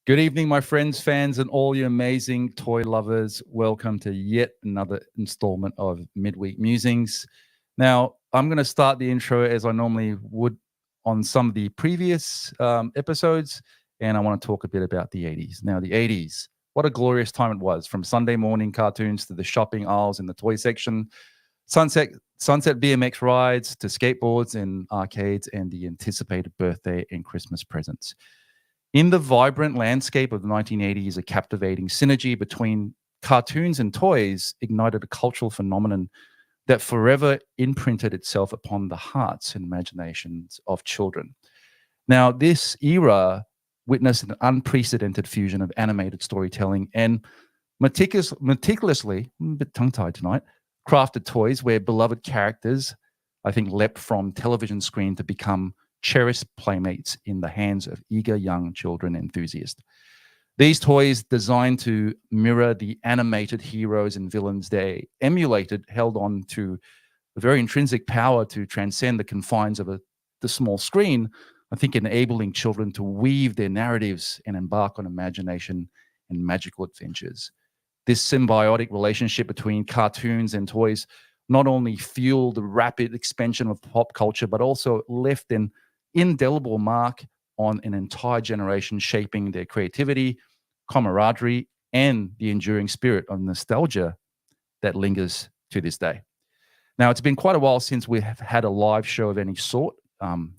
Good evening, my friends, fans, and all you amazing toy lovers. Welcome to yet another installment of Midweek Musings. Now, I'm going to start the intro as I normally would on some of the previous episodes, and I want to talk a bit about the 80s. Now, the 80s, what a glorious time it was, from Sunday morning cartoons to the shopping aisles in the toy section, sunset BMX rides to skateboards in arcades, and the anticipated birthday and Christmas presents. In the vibrant landscape of the 1980s, a captivating synergy between cartoons and toys ignited a cultural phenomenon that forever imprinted itself upon the hearts and imaginations of children. Now, this era witnessed an unprecedented fusion of animated storytelling and meticulously, I'm a bit tongue-tied tonight, crafted toys where beloved characters, I think, leapt from television screen to become cherished playmates in the hands of eager young children enthusiasts. These toys, designed to mirror the animated heroes and villains they emulated, held on to a very intrinsic power to transcend the confines of the small screen, I think enabling children to weave their narratives and embark on imagination and magical adventures. This symbiotic relationship between cartoons and toys not only fueled the rapid expansion of pop culture, but also left an indelible mark on an entire generation, shaping their creativity, camaraderie, and the enduring spirit of nostalgia that lingers to this day. Now, it's been quite a while since we have had a live show of any sort.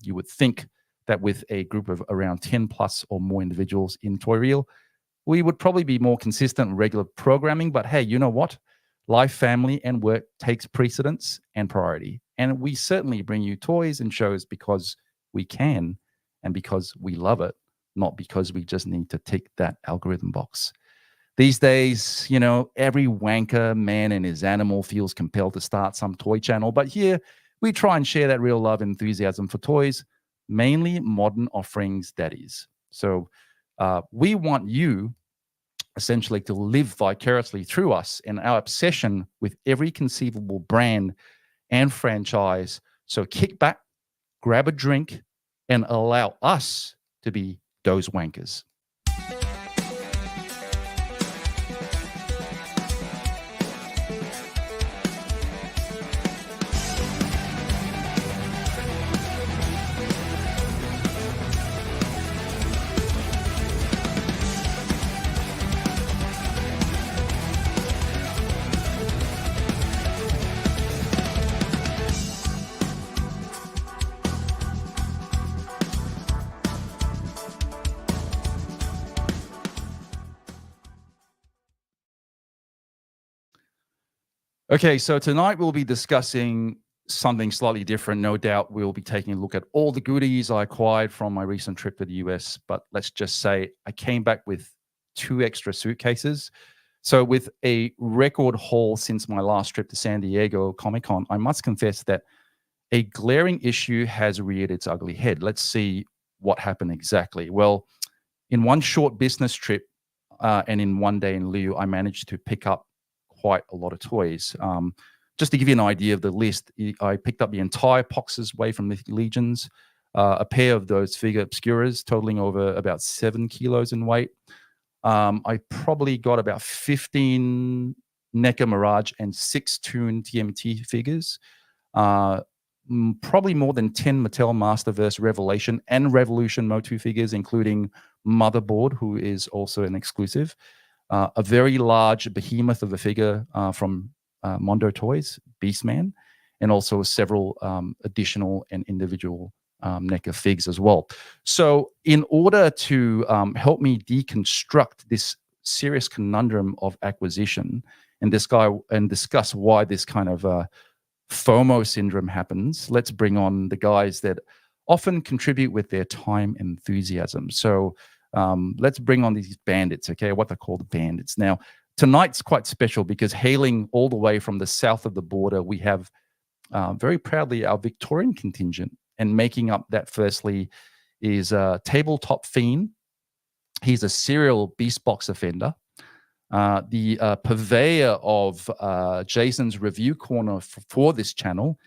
You would think that with a group of around 10 plus or more individuals in Toy Reel, we would probably be more consistent and regular programming. But hey, you know what? Life, family, and work takes precedence and priority. And we certainly bring you toys and shows because we can and because we love it, not because we just need to tick that algorithm box. These days, you know, every wanker man and his animal feels compelled to start some toy channel. But here we try and share that real love and enthusiasm for toys, mainly modern offerings, that is. So we want you essentially to live vicariously through us and our obsession with every conceivable brand and franchise. So kick back, grab a drink, and allow us to be those wankers. Okay, so tonight we'll be discussing something slightly different. No doubt we'll be taking a look at all the goodies I acquired from my recent trip to the US. But let's just say I came back with 2 extra suitcases. So with a record haul since my last trip to San Diego Comic-Con, I must confess that a glaring issue has reared its ugly head. Let's see what happened exactly. Well, in one short business trip and in one day in lieu, I managed to pick up quite a lot of toys. Just to give you an idea of the list, I picked up the entire Pox's Way from Mythic Legions, a pair of those figure obscuras totaling over about 7 kilos in weight. I probably got about 15 NECA Mirage and 6 Toon TMNT figures. Probably more than 10 Mattel Masterverse Revelation and Revolution MOTU figures, including Motherboard, who is also an exclusive. A very large behemoth of a figure from Mondo Toys, Beastman, and also several additional and individual NECA figs as well. So in order to help me deconstruct this serious conundrum of acquisition and discuss why this kind of FOMO syndrome happens, let's bring on the guys that often contribute with their time and enthusiasm. So let's bring on these bandits, okay, what they're called bandits. Now, tonight's quite special because hailing all the way from the south of the border, we have very proudly our Victorian contingent. And making up that firstly is Tabletop Fiend. He's a serial beast box offender. The purveyor of Jason's review corner for this channel,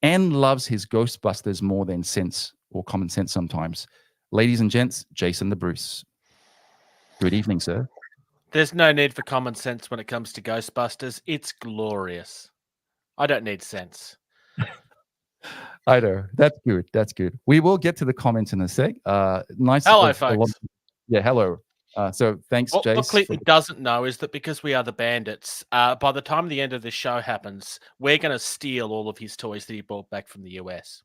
and loves his Ghostbusters more than sense or common sense sometimes. Ladies and gents, Jason the Bruce. Good evening, sir. There's no need for common sense when it comes to Ghostbusters. It's glorious. I don't need sense. I know. That's good. That's good. We will get to the comments in a sec. Nice. Hello, folks. Yeah, hello. So thanks, What Jace. Clinton doesn't know is that because we are the bandits, by the time the end of the show happens, we're going to steal all of his toys that he brought back from the US.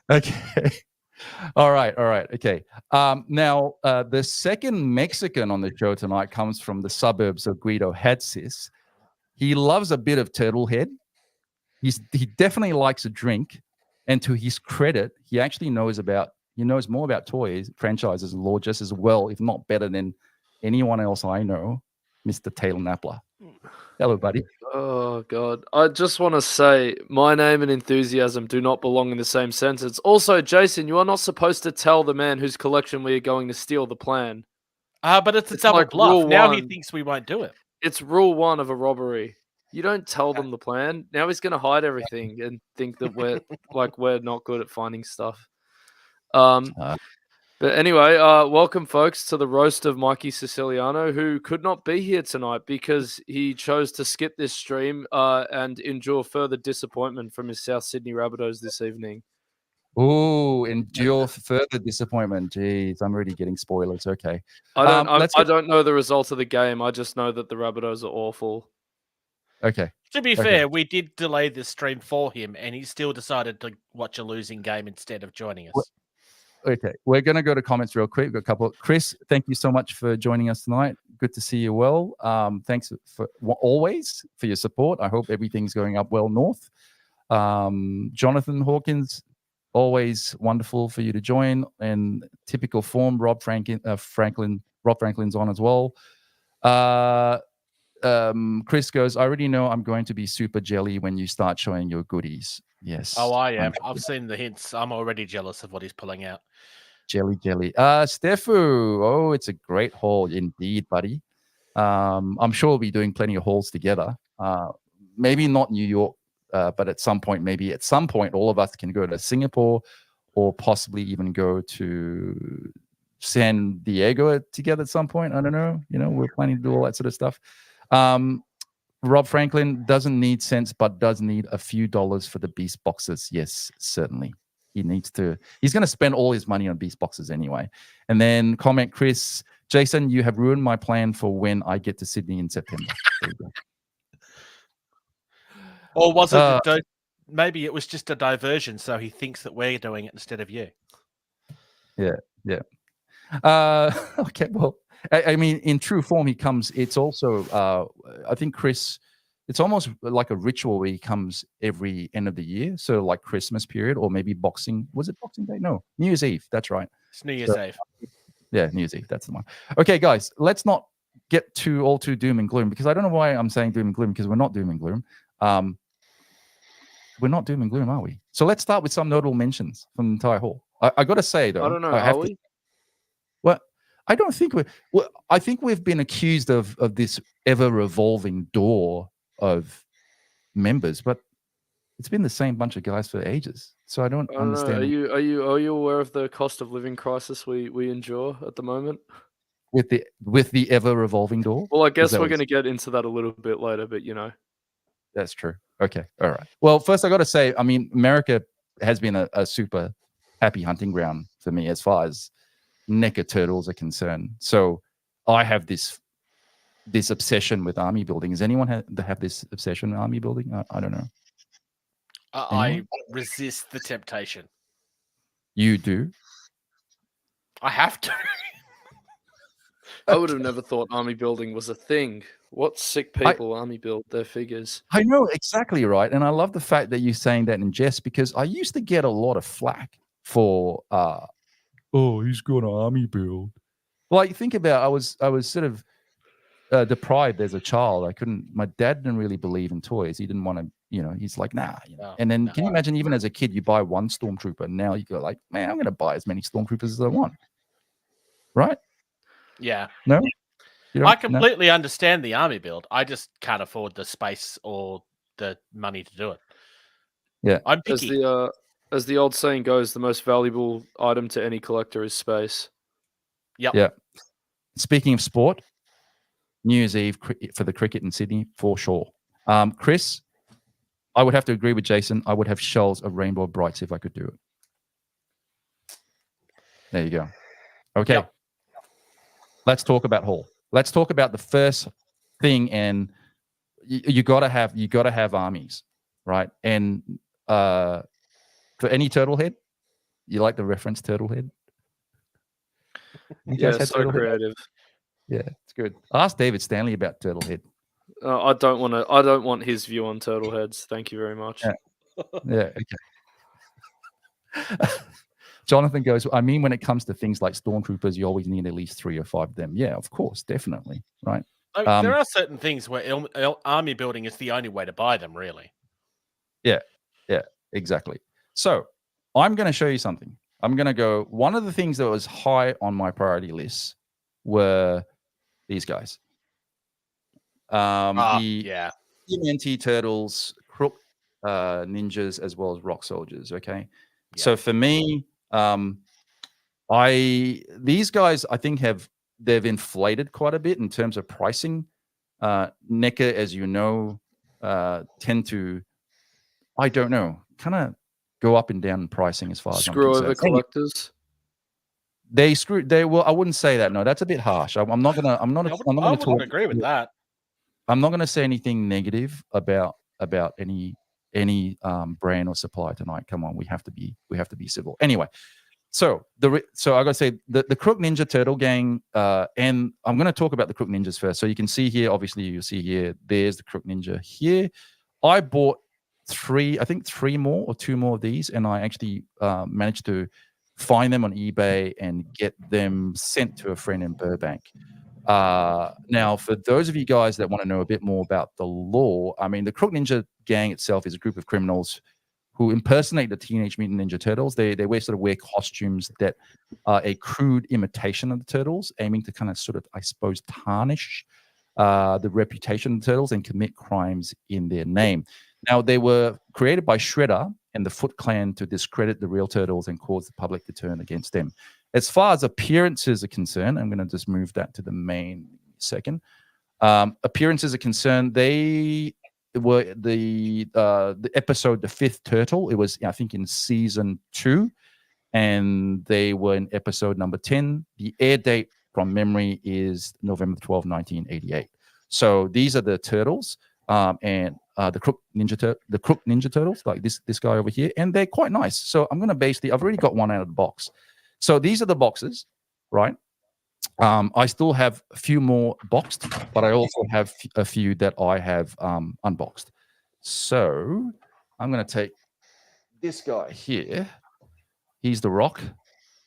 Okay. All right. Okay. Now, the second Mexican on the show tonight comes from the suburbs of Guido Hadsis. He loves a bit of turtle head. He definitely likes a drink, and to his credit, he actually knows more about toys franchises and lore just as well, if not better than anyone else I know. Mr. Taylor Napler. Hello, buddy. Oh, God. I just want to say my name and enthusiasm do not belong in the same sentence. Also, Jason, you are not supposed to tell the man whose collection we are going to steal the plan. But it's a double like bluff. Now he thinks we won't do it. It's rule 1 of a robbery. You don't tell them the plan. Now he's going to hide everything and think that we're not good at finding stuff. But anyway, welcome, folks, to the roast of Mikey Siciliano, who could not be here tonight because he chose to skip this stream and endure further disappointment from his South Sydney Rabbitohs this evening. Oh, endure further disappointment. Jeez, I'm already getting spoilers. Okay. I don't know the result of the game. I just know that the Rabbitohs are awful. Okay. To be fair, we did delay this stream for him, and he still decided to watch a losing game instead of joining us. Okay, we're going to go to comments real quick. We've got a couple. Chris, thank you so much for joining us tonight. Good to see you well. Thanks for always for your support. I hope everything's going up well north. Jonathan Hawkins, always wonderful for you to join. And typical form, Rob Franklin's on as well. Chris goes, I already know I'm going to be super jelly when you start showing your goodies. Yes. Oh, I am. I've seen the hints. I'm already jealous of what he's pulling out. Jelly. Stefu. Oh, it's a great haul indeed, buddy. I'm sure we'll be doing plenty of hauls together. Maybe not New York, but at some point, all of us can go to Singapore or possibly even go to San Diego together at some point. I don't know. We're planning to do all that sort of stuff. Rob Franklin doesn't need sense, but does need a few dollars for the Beast boxes. Yes, certainly. He's going to spend all his money on Beast boxes anyway. And then comment, Chris, Jason, you have ruined my plan for when I get to Sydney in September. There you go. Or was it maybe it was just a diversion, so he thinks that we're doing it instead of you. Yeah. Okay, well, I mean, in true form, he comes. It's also, I think, Chris, it's almost like a ritual where he comes every end of the year. So like Christmas period or maybe Boxing. Was it Boxing Day? No, New Year's Eve. That's right. It's New Year's Eve. Yeah, New Year's Eve. That's the one. Okay, guys, let's not get all too doom and gloom, because I don't know why I'm saying doom and gloom, because we're not doom and gloom. We're not doom and gloom, are we? So let's start with some notable mentions from the entire haul. I got to say, though. I don't know. Are we? Well, I don't think I think we've been accused of this ever-revolving door of members, but it's been the same bunch of guys for ages. So I don't understand. Are you aware of the cost of living crisis we endure at the moment? With the ever-revolving door? Well, I guess we're going to get into that a little bit later, but That's true. Okay. All right. Well, first I got to say, I mean, America has been a super happy hunting ground for me as far as NECA turtles are concerned. So I have this obsession with army building. Does anyone have this obsession with army building? I don't know. I resist the temptation. You do? I have to. I would have never thought army building was a thing. What sick people army build their figures. I know, exactly right. And I love the fact that you're saying that in jest, because I used to get a lot of flack for he's got an army build. Like, think about, I was sort of deprived as a child. My dad didn't really believe in toys. He didn't want to, he's like, nah. And then can you imagine, even as a kid, you buy one Stormtrooper, and now you go like, man, I'm going to buy as many Stormtroopers as I want. Right? Yeah. No? I completely understand the army build. I just can't afford the space or the money to do it. Yeah. I'm picky. As the old saying goes, the most valuable item to any collector is space. Yep. Yeah. Speaking of sport, New Year's Eve for the cricket in Sydney, for sure. Chris, I would have to agree with Jason. I would have shells of Rainbow Brights if I could do it. There you go. Okay. Yep. Let's talk about Hall. Let's talk about the first thing, and you gotta have armies, right? And for any turtle head, you like the reference turtle head? You guys Yeah, had so turtle head? creative. Yeah, it's good. Ask David Stanley about turtle head. I don't want his view on turtle heads. Thank you very much. Yeah. Okay. Jonathan goes, I mean, when it comes to things like stormtroopers, you always need at least 3 or 5 of them. Yeah, of course, definitely, right? There are certain things where army building is the only way to buy them, really. Yeah, exactly. So I'm going to show you something. I'm going to go, one of the things that was high on my priority list were these guys. The TMNT turtles, crook ninjas, as well as rock soldiers. Okay. Yeah. So for me, these guys, I think they've inflated quite a bit in terms of pricing. NECA, as you know, tend to, I don't know, kind of go up and down in pricing as far as screw I'm over collectors. They will. I wouldn't say that. No, that's a bit harsh. I wouldn't agree with that. I'm not going to say anything negative about any brand or supplier tonight. Come on, we have to be civil. Anyway, so I got to say the Crook Ninja Turtle Gang, and I'm going to talk about the Crook Ninjas first. So you can see here, obviously you'll see here, there's the Crook Ninja here. I bought 3 more or 2 more of these, and I actually managed to find them on eBay and get them sent to a friend in Burbank. Now, for those of you guys that want to know a bit more about the lore, I mean, the Crook Ninja Gang itself is a group of criminals who impersonate the Teenage Mutant Ninja Turtles. They wear costumes that are a crude imitation of the Turtles, aiming to kind of sort of, I suppose, tarnish the reputation of the Turtles and commit crimes in their name. Now, they were created by Shredder and the Foot Clan to discredit the real Turtles and cause the public to turn against them. As far as appearances are concerned, I'm going to just move that to the main second. Appearances are concerned, they were the episode The Fifth Turtle. It was, I think, in season 2, and they were in episode number 10. The air date from memory is November 12, 1988. So these are the turtles, and the Crook Ninja Turtles, like this guy over here, and they're quite nice. So I'm going to I've already got one out of the box. So these are the boxes, right? I still have a few more boxed, but I also have a few that I have unboxed. So I'm going to take this guy here. He's the Rock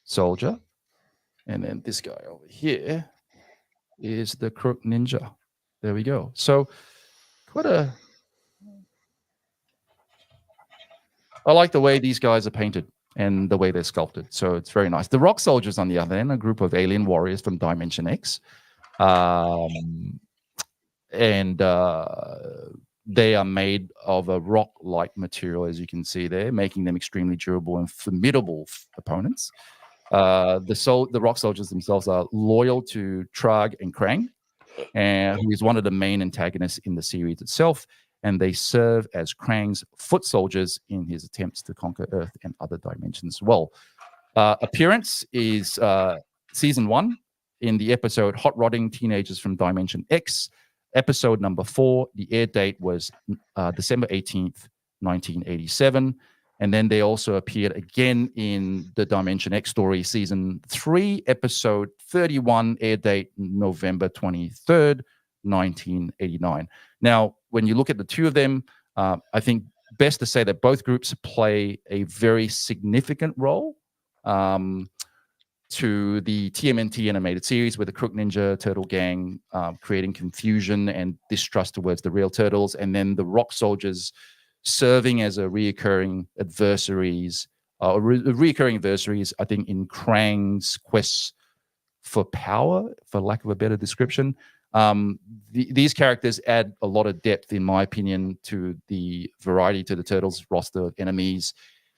Soldier. And then this guy over here is the Crook Ninja. There we go. So I like the way these guys are painted and the way they're sculpted. So it's very nice. The Rock Soldiers, on the other hand, a group of alien warriors from Dimension X. And they are made of a rock-like material, as you can see there, making them extremely durable and formidable opponents. The Rock Soldiers themselves are loyal to Trag and Krang, who is one of the main antagonists in the series itself, and they serve as Krang's foot soldiers in his attempts to conquer Earth and other dimensions as well. Appearance is season 1 in the episode Hot Rodding Teenagers from Dimension X, episode number 4. The air date was December 18th, 1987. And then they also appeared again in the Dimension X story, season 3, episode 31, air date November 23rd, 1989. Now, when you look at the 2 of them, I think best to say that both groups play a very significant role to the TMNT animated series, with the Crook Ninja Turtle Gang creating confusion and distrust towards the real Turtles, and then the Rock Soldiers serving as a reoccurring adversaries, I think, in Krang's quest for power, for lack of a better description. These characters add a lot of depth, in my opinion, to the variety to the Turtles roster of enemies.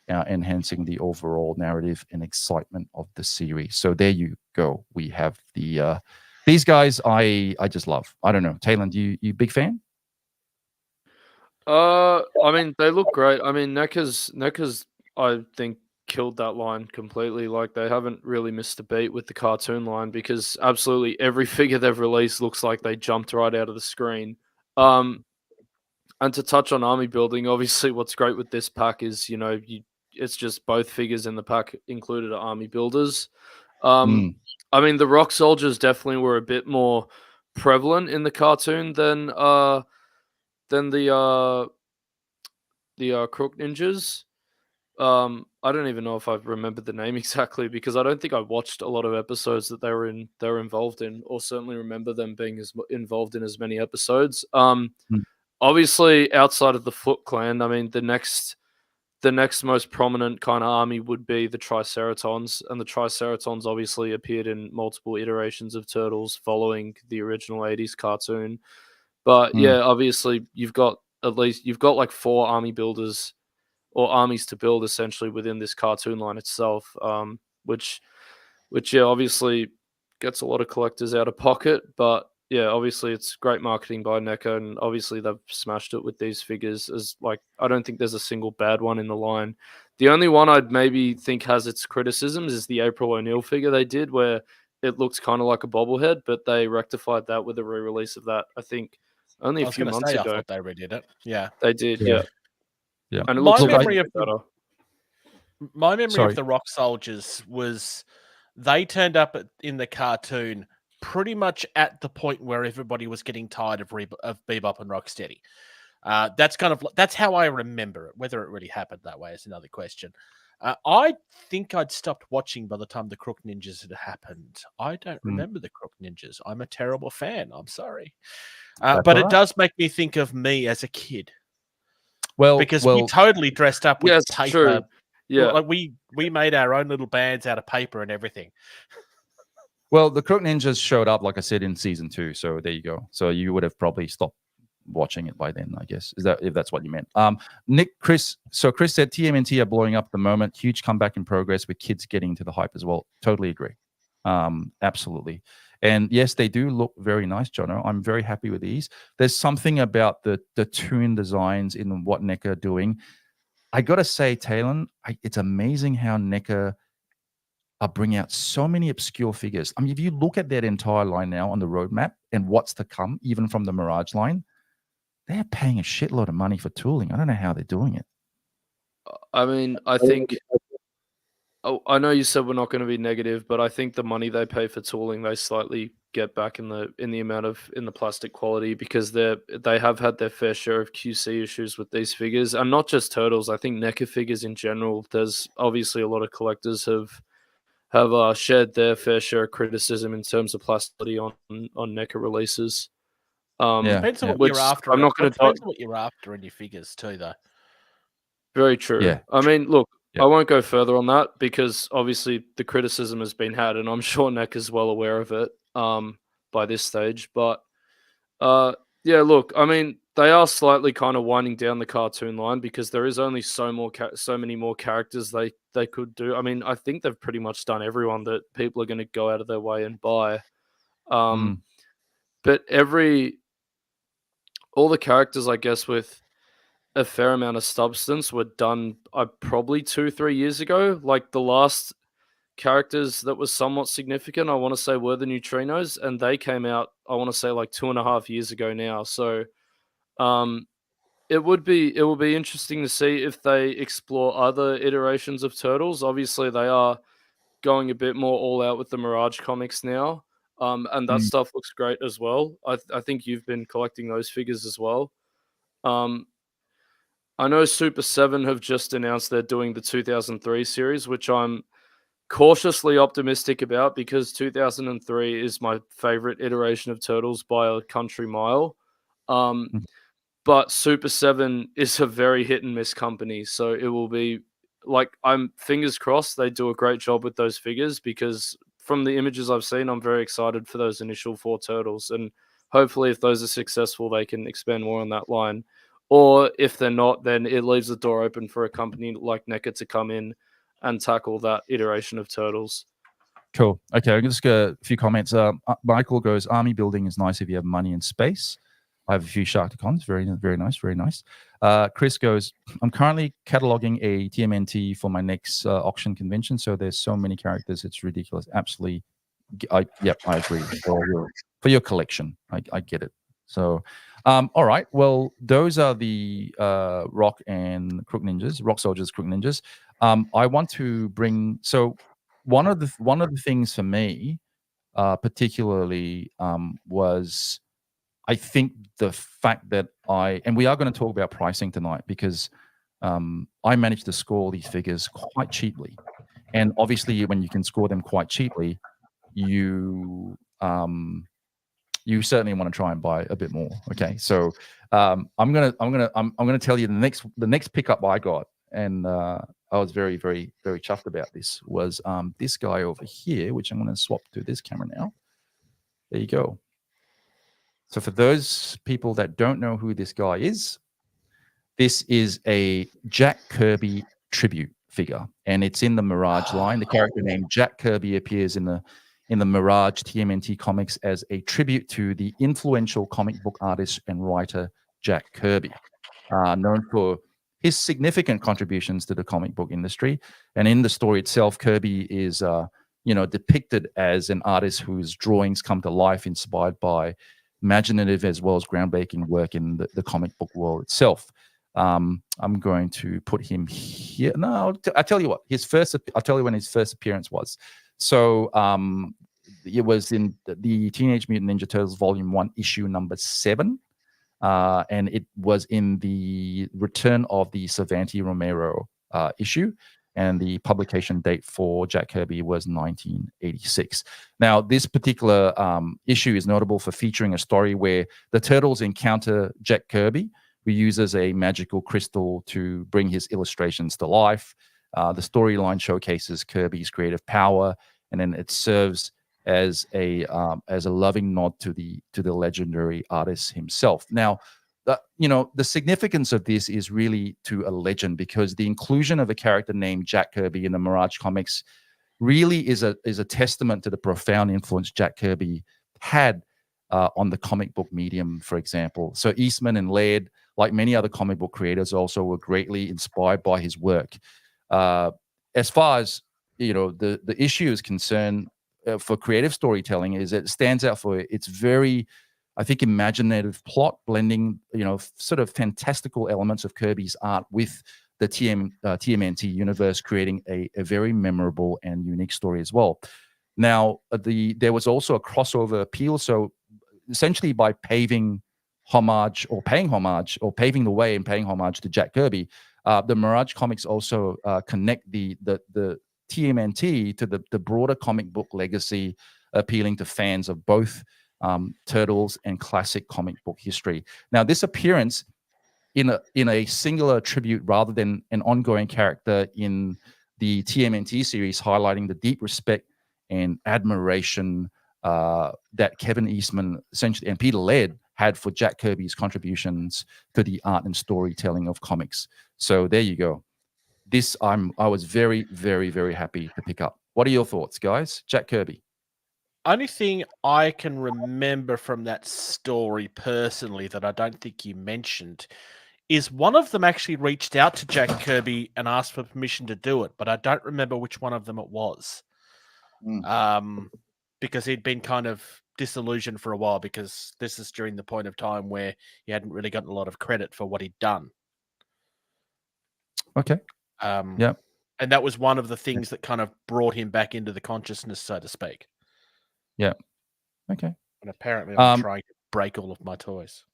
enhancing the overall narrative and excitement of the series. So there you go. We have the these guys. I just love. I don't know, Talon, you big fan? I mean, they look great. I mean, NECA's, I think, killed that line completely. Like, they haven't really missed a beat with the cartoon line, because absolutely every figure they've released looks like they jumped right out of the screen. And to touch on army building, obviously, what's great with this pack is, it's just both figures in the pack included are army builders. I mean, the rock soldiers definitely were a bit more prevalent in the cartoon than the Crook Ninjas. I don't even know if I've remembered the name exactly, because I don't think I watched a lot of episodes that they were involved in, or certainly remember them being involved in as many episodes. Obviously, outside of the Foot Clan, I mean, the next most prominent kind of army would be the Triceratons, and the Triceratons obviously appeared in multiple iterations of Turtles following the original 80s cartoon. But yeah, obviously you've got like 4 army builders, or armies to build, essentially, within this cartoon line itself, which yeah, obviously gets a lot of collectors out of pocket. But yeah, obviously it's great marketing by NECA, and obviously they've smashed it with these figures. As like, I don't think there's a single bad one in the line. The only one I'd maybe think has its criticisms is the April O'Neil figure they did, where it looks kind of like a bobblehead, but they rectified that with a re-release of that, I think, only a few months ago. I thought they redid it. Yeah, they did. Yeah. And it my looks memory better. My memory of the Rock Soldiers was they turned up in the cartoon pretty much at the point where everybody was getting tired of Bebop and Rocksteady. That's how I remember it. Whether it really happened that way is another question. I think I'd stopped watching by the time the Crook Ninjas had happened. I don't remember the Crook Ninjas. I'm a terrible fan. I'm sorry. But it does make me think of me as a kid. Well, because we totally dressed up with paper. True. Yeah, like we made our own little bands out of paper and everything. Well, the Crook Ninjas showed up, like I said, in season 2. So there you go. So you would have probably stopped watching it by then, I guess. If that's what you meant? Chris said TMNT are blowing up at the moment. Huge comeback in progress with kids getting into the hype as well. Totally agree. Absolutely. And yes, they do look very nice, Jono. I'm very happy with these. There's something about the toon designs in what NECA are doing. I got to say, Talon, it's amazing how NECA are bringing out so many obscure figures. I mean, if you look at that entire line now on the roadmap and what's to come, even from the Mirage line, they're paying a shitload of money for tooling. I don't know how they're doing it. I mean, I think... I know you said we're not going to be negative, but I think the money they pay for tooling, they slightly get back in the amount of the plastic quality, because they have had their fair share of QC issues with these figures, and not just Turtles. I think NECA figures in general. There's obviously a lot of collectors have shared their fair share of criticism in terms of plasticity on NECA releases. Depends on what you're after. I'm not going to depends on what you're after in your figures too, though. Very true. Yeah. I mean, look. I won't go further on that, because obviously the criticism has been had, and I'm sure NECA is well aware of it by this stage. But yeah, look, I mean, they are slightly kind of winding down the cartoon line, because there is only so many more characters they could do. I mean, I think they've pretty much done everyone that people are going to go out of their way and buy. But all the characters, I guess, with a fair amount of substance were done probably 2-3 years ago. Like, the last characters that was somewhat significant, I want to say, were the Neutrinos, and they came out, I want to say, like 2.5 years ago now. So it will be interesting to see if they explore other iterations of Turtles. Obviously they are going a bit more all out with the Mirage comics now, and that stuff looks great as well. I think you've been collecting those figures as well. I know Super 7 have just announced they're doing the 2003 series, which I'm cautiously optimistic about, because 2003 is my favorite iteration of Turtles by a country mile. But Super 7 is a very hit and miss company, so it will be like, I'm fingers crossed they do a great job with those figures, because from the images I've seen, I'm very excited for those initial 4 Turtles, and hopefully if those are successful, they can expand more on that line. Or if they're not, then it leaves the door open for a company like NECA to come in and tackle that iteration of Turtles. Cool. Okay, I'm just get a few comments. Michael goes, army building is nice if you have money and space. I have a few Sharkticons. Very, very nice. Very nice. Chris goes, I'm currently cataloging a TMNT for my next auction convention. So there's so many characters. It's ridiculous. Absolutely. I agree. For your collection. I get it. So, all right. Well, those are the Rock and Crook Ninjas, Rock Soldiers, Crook Ninjas. I want to bring, so one of the things for me, particularly, was, I think, the fact that and we are going to talk about pricing tonight, because I managed to score these figures quite cheaply, and obviously when you can score them quite cheaply, you certainly want to try and buy a bit more. Okay, so I'm gonna tell you the next pickup I got, and I was very, very, very chuffed about this, was this guy over here, which I'm going to swap to this camera now. There you go. So for those people that don't know who this guy is, this is a Jack Kirby tribute figure, and it's in the Mirage line. The character named Jack Kirby appears in the Mirage TMNT comics as a tribute to the influential comic book artist and writer Jack Kirby, known for his significant contributions to the comic book industry. And in the story itself, Kirby is depicted as an artist whose drawings come to life inspired by imaginative as well as groundbreaking work in the comic book world itself. I'm going to put him here. No, I'll tell you what. I'll tell you when his first appearance was. So it was in the Teenage Mutant Ninja Turtles Volume 1, issue number 7. And it was in the Return of the Cervantes Romero issue. And the publication date for Jack Kirby was 1986. Now, this particular issue is notable for featuring a story where the Turtles encounter Jack Kirby, who uses a magical crystal to bring his illustrations to life. The storyline showcases Kirby's creative power, and then it serves as a loving nod to the legendary artist himself. Now, the significance of this is really to a legend, because the inclusion of a character named Jack Kirby in the Mirage comics really is a testament to the profound influence Jack Kirby had on the comic book medium, for example. So Eastman and Laird, like many other comic book creators, also were greatly inspired by his work. As far as the issue is concerned, for creative storytelling, is it stands out for its very, I think, imaginative plot, blending sort of fantastical elements of Kirby's art with the TMNT universe, creating a very memorable and unique story as well. Now, there was also a crossover appeal. So essentially, by paving the way and paying homage to Jack Kirby, the Mirage comics also connect the TMNT to the broader comic book legacy, appealing to fans of both Turtles and classic comic book history. Now, this appearance in a singular tribute rather than an ongoing character in the TMNT series, highlighting the deep respect and admiration that Kevin Eastman essentially and Peter Laird had for Jack Kirby's contributions to the art and storytelling of comics. So there you go. This I was very, very, very happy to pick up. What are your thoughts, guys? Jack Kirby. Only thing I can remember from that story personally that I don't think you mentioned is one of them actually reached out to Jack Kirby and asked for permission to do it, but I don't remember which one of them it was. Because he'd been kind of disillusioned for a while, because this is during the point of time where he hadn't really gotten a lot of credit for what he'd done. Okay. Yeah. And that was one of the things that kind of brought him back into the consciousness, so to speak. Yeah. Okay. And apparently I'm trying to break all of my toys.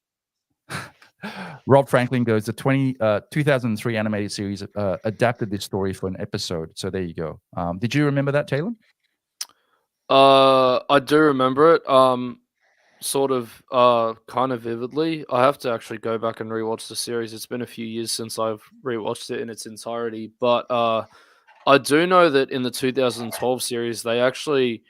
Rob Franklin goes, the 2003 animated series adapted this story for an episode. So there you go. Did you remember that, Taylor? I do remember it. Sort of kind of vividly. I have to actually go back and rewatch the series. It's been a few years since I've rewatched it in its entirety. But I do know that in the 2012 series, they actually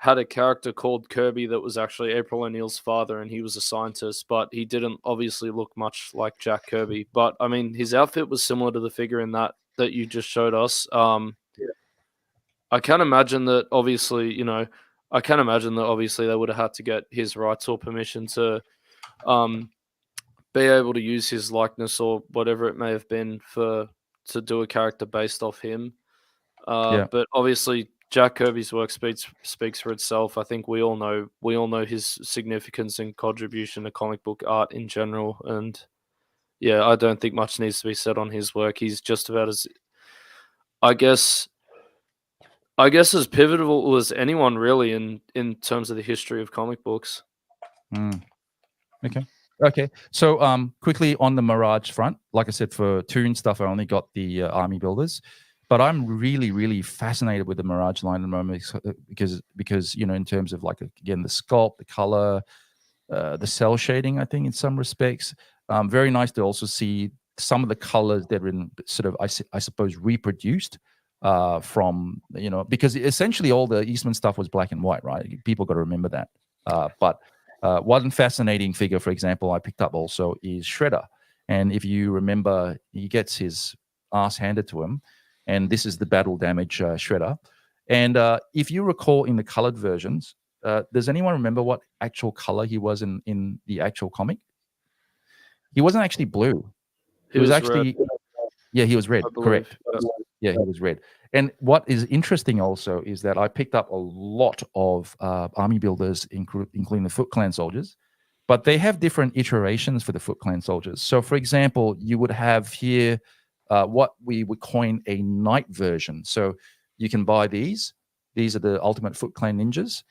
had a character called Kirby that was actually April O'Neil's father, and he was a scientist, but he didn't obviously look much like Jack Kirby. But I mean, his outfit was similar to the figure in that you just showed us. I can't imagine that. Obviously, I can't imagine that. Obviously, they would have had to get his rights or permission to be able to use his likeness or whatever it may have been to do a character based off him. But obviously, Jack Kirby's work speaks for itself. I think we all know his significance and contribution to comic book art in general. And yeah, I don't think much needs to be said on his work. He's just about as, I guess as pivotal as anyone really in terms of the history of comic books. Okay. So quickly on the Mirage front, like I said, for Toon stuff, I only got the army builders. But I'm really, really fascinated with the Mirage line at the moment because in terms of again the sculpt, the color, the cell shading, I think in some respects, very nice to also see some of the colors that have been sort of I suppose reproduced from because essentially all the Eastman stuff was black and white, right? People got to remember that. But one fascinating figure, for example, I picked up also is Shredder, and if you remember, he gets his ass handed to him. And this is the battle damage Shredder. And if you recall in the colored versions, does anyone remember what actual color he was in the actual comic? He wasn't actually blue. He was actually red. Yeah, he was red. Correct. Yeah, he was red. And what is interesting also is that I picked up a lot of army builders, including the Foot Clan soldiers, but they have different iterations for the Foot Clan soldiers. So, for example, you would have here what we would coin a night version. So you can buy these. These are the Ultimate Foot Clan Ninjas.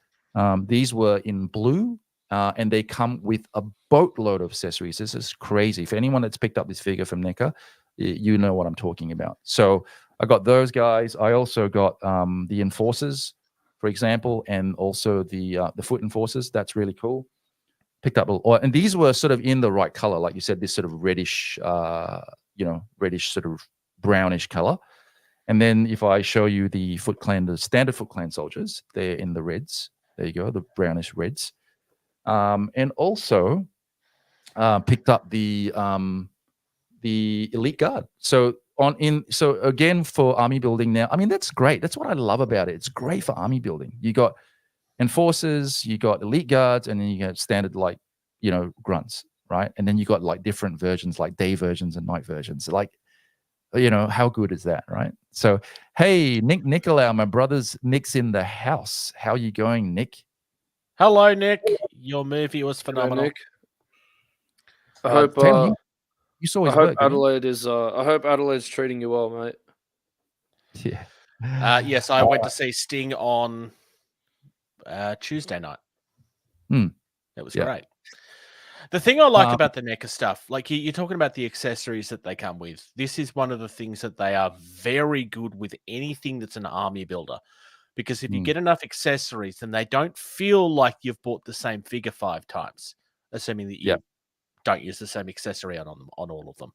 These were in blue, and they come with a boatload of accessories. This is crazy. For anyone that's picked up this figure from NECA, you know what I'm talking about. So I got those guys. I also got the Enforcers, for example, and also the Foot Enforcers. That's really cool. Picked up, and these were sort of in the right color, like you said, this sort of reddish, reddish sort of brownish color. And then if I show you the Foot Clan, the standard Foot Clan soldiers, they're in the reds. There you go, the brownish reds. And also picked up the Elite Guard. So again for army building now, I mean that's great. That's what I love about it. It's great for army building. You got Enforcers, you got Elite Guards, and then you got standard grunts, right? And then you got different versions, like day versions and night versions. How good is that, right? So hey, Nicolau, my brother's Nick's in the house. How you going, Nick? Hello, Nick. Your movie was phenomenal. Nick. I hope you saw his work. Adelaide is. I hope Adelaide's treating you well, mate. Yeah. Yes, I went to see Sting on Tuesday night. It was great. The thing I like about the NECA stuff, you're talking about the accessories that they come with. This is one of the things that they are very good with anything that's an army builder. Because if you get enough accessories, then they don't feel like you've bought the same figure 5 times, assuming that you don't use the same accessory on all of them.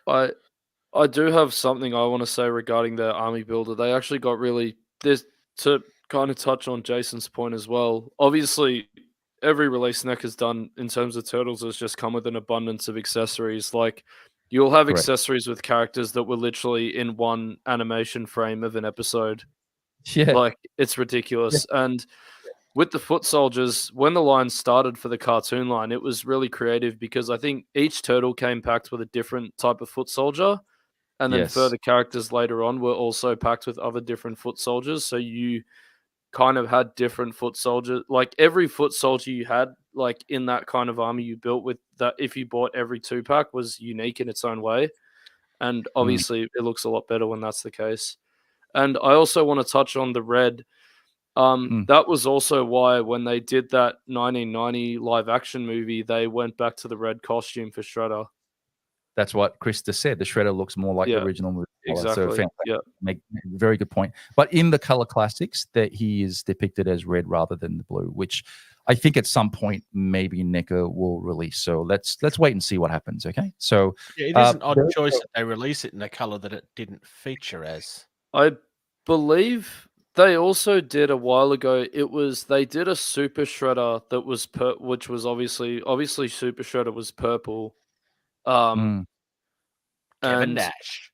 I do have something I want to say regarding the army builder. They actually got to kind of touch on Jason's point as well. Obviously, every release NEC has done in terms of Turtles has just come with an abundance of accessories. You'll have accessories with characters that were literally in one animation frame of an episode. Yeah. It's ridiculous. Yeah. And with the Foot Soldiers, when the line started for the cartoon line, it was really creative because I think each turtle came packed with a different type of foot soldier. And then further characters later on were also packed with other different foot soldiers. So you kind of had different foot soldiers. Every foot soldier you had, in that kind of army you built with that, if you bought every 2-pack, was unique in its own way. And obviously it looks a lot better when that's the case. And I also want to touch on the red. That was also why when they did that 1990 live action movie, they went back to the red costume for Shredder. That's what Chris just said. The Shredder looks more like the original movie. Exactly. So very good point. But in the color classics, that he is depicted as red rather than the blue, which I think at some point maybe NECA will release. So let's wait and see what happens. Okay. So it is an odd choice that they release it in a color that it didn't feature as. I believe They also did a while ago. They did a Super Shredder that was which was obviously Super Shredder was purple. Kevin And Nash.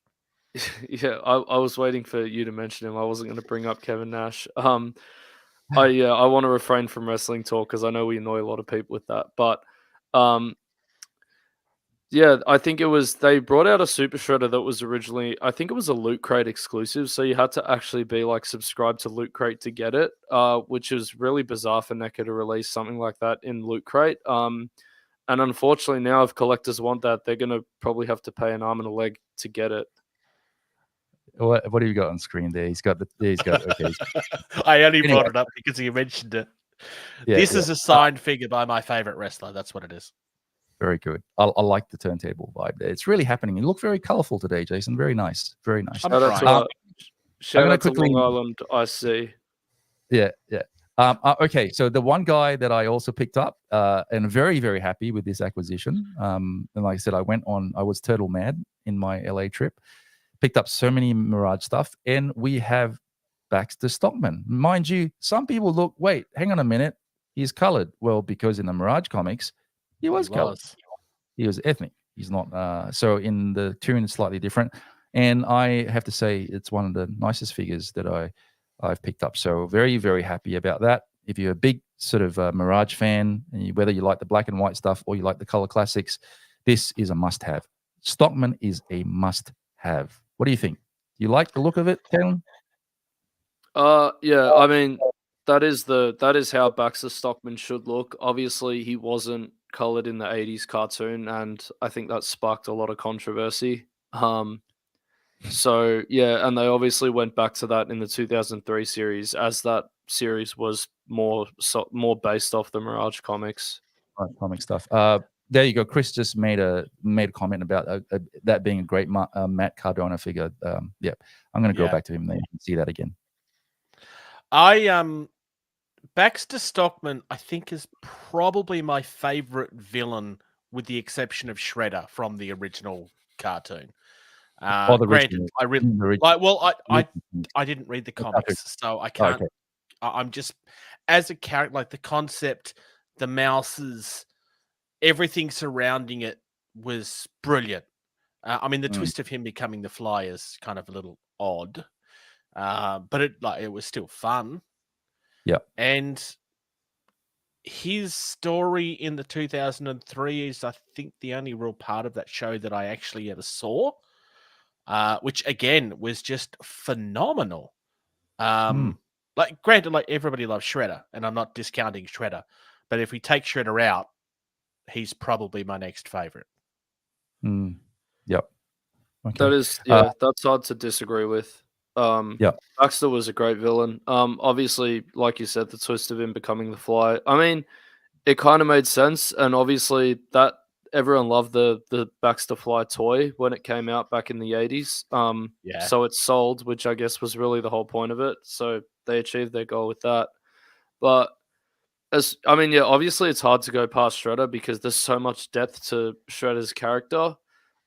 yeah, I was waiting for you to mention him. I wasn't going to bring up Kevin Nash. I want to refrain from wrestling talk because I know we annoy a lot of people with that. But yeah, I think they brought out a Super Shredder that was originally, I think it was a Loot Crate exclusive, so you had to actually be like subscribed to Loot Crate to get it, which is really bizarre for NECA to release something like that in Loot Crate. And unfortunately, now if collectors want that, they're gonna probably have to pay an arm and a leg to get it. What have you got on screen there? He's got. Okay. I only brought it up because you mentioned it. Yeah, this is a signed figure by my favorite wrestler. That's what it is. Very good. I like the turntable vibe there. It's really happening. You look very colorful today, Jason. Very nice. Very nice. Shout out to Long Island IC. Yeah. Okay, so the one guy that I also picked up, and very, very happy with this acquisition. And like I said, I was turtle mad in my LA trip. Picked up so many Mirage stuff, and we have Baxter Stockman. Mind you, some people look, wait, hang on a minute, he's colored. Well, because in the Mirage comics, he was colored. He was ethnic. He's not. So in the tune, it's slightly different. And I have to say, it's one of the nicest figures that I've picked up. So very, very happy about that. If you're a big sort of Mirage fan, and whether you like the black and white stuff or you like the color classics, this is a must-have. Stockman is a must-have. What do you think? Do you like the look of it, Kalen? Yeah, I mean, that is how Baxter Stockman should look. Obviously, he wasn't colored in the 80s cartoon, and I think that sparked a lot of controversy. So yeah, and they obviously went back to that in the 2003 series, as that series was more based off the Mirage comics. Comic stuff. There you go. Chris just made a comment about that being a great Matt Cardona figure. Yeah, I'm going to go back to him there and see that again. Baxter Stockman, I think, is probably my favorite villain, with the exception of Shredder from the original cartoon. Granted, I really like. Well, I didn't read the comics, so I can't. Okay. I'm just, as a character, like the concept, the mouses, everything surrounding it was brilliant. I mean, the twist of him becoming the Fly is kind of a little odd, but it was still fun. Yeah, and his story in the 2003 is, I think, the only real part of that show that I actually ever saw, which again was just phenomenal. Like, granted, like everybody loves Shredder, and I'm not discounting Shredder, but if we take Shredder out, he's probably my next favorite. Yep. Okay. That is, that's hard to disagree with. Baxter was a great villain. Obviously, like you said, the twist of him becoming the Fly. I mean, it kind of made sense, and obviously that everyone loved the Baxter Fly toy when it came out back in the 80s. So it sold, which I guess was really the whole point of it. So they achieved their goal with that. But obviously it's hard to go past Shredder because there's so much depth to Shredder's character.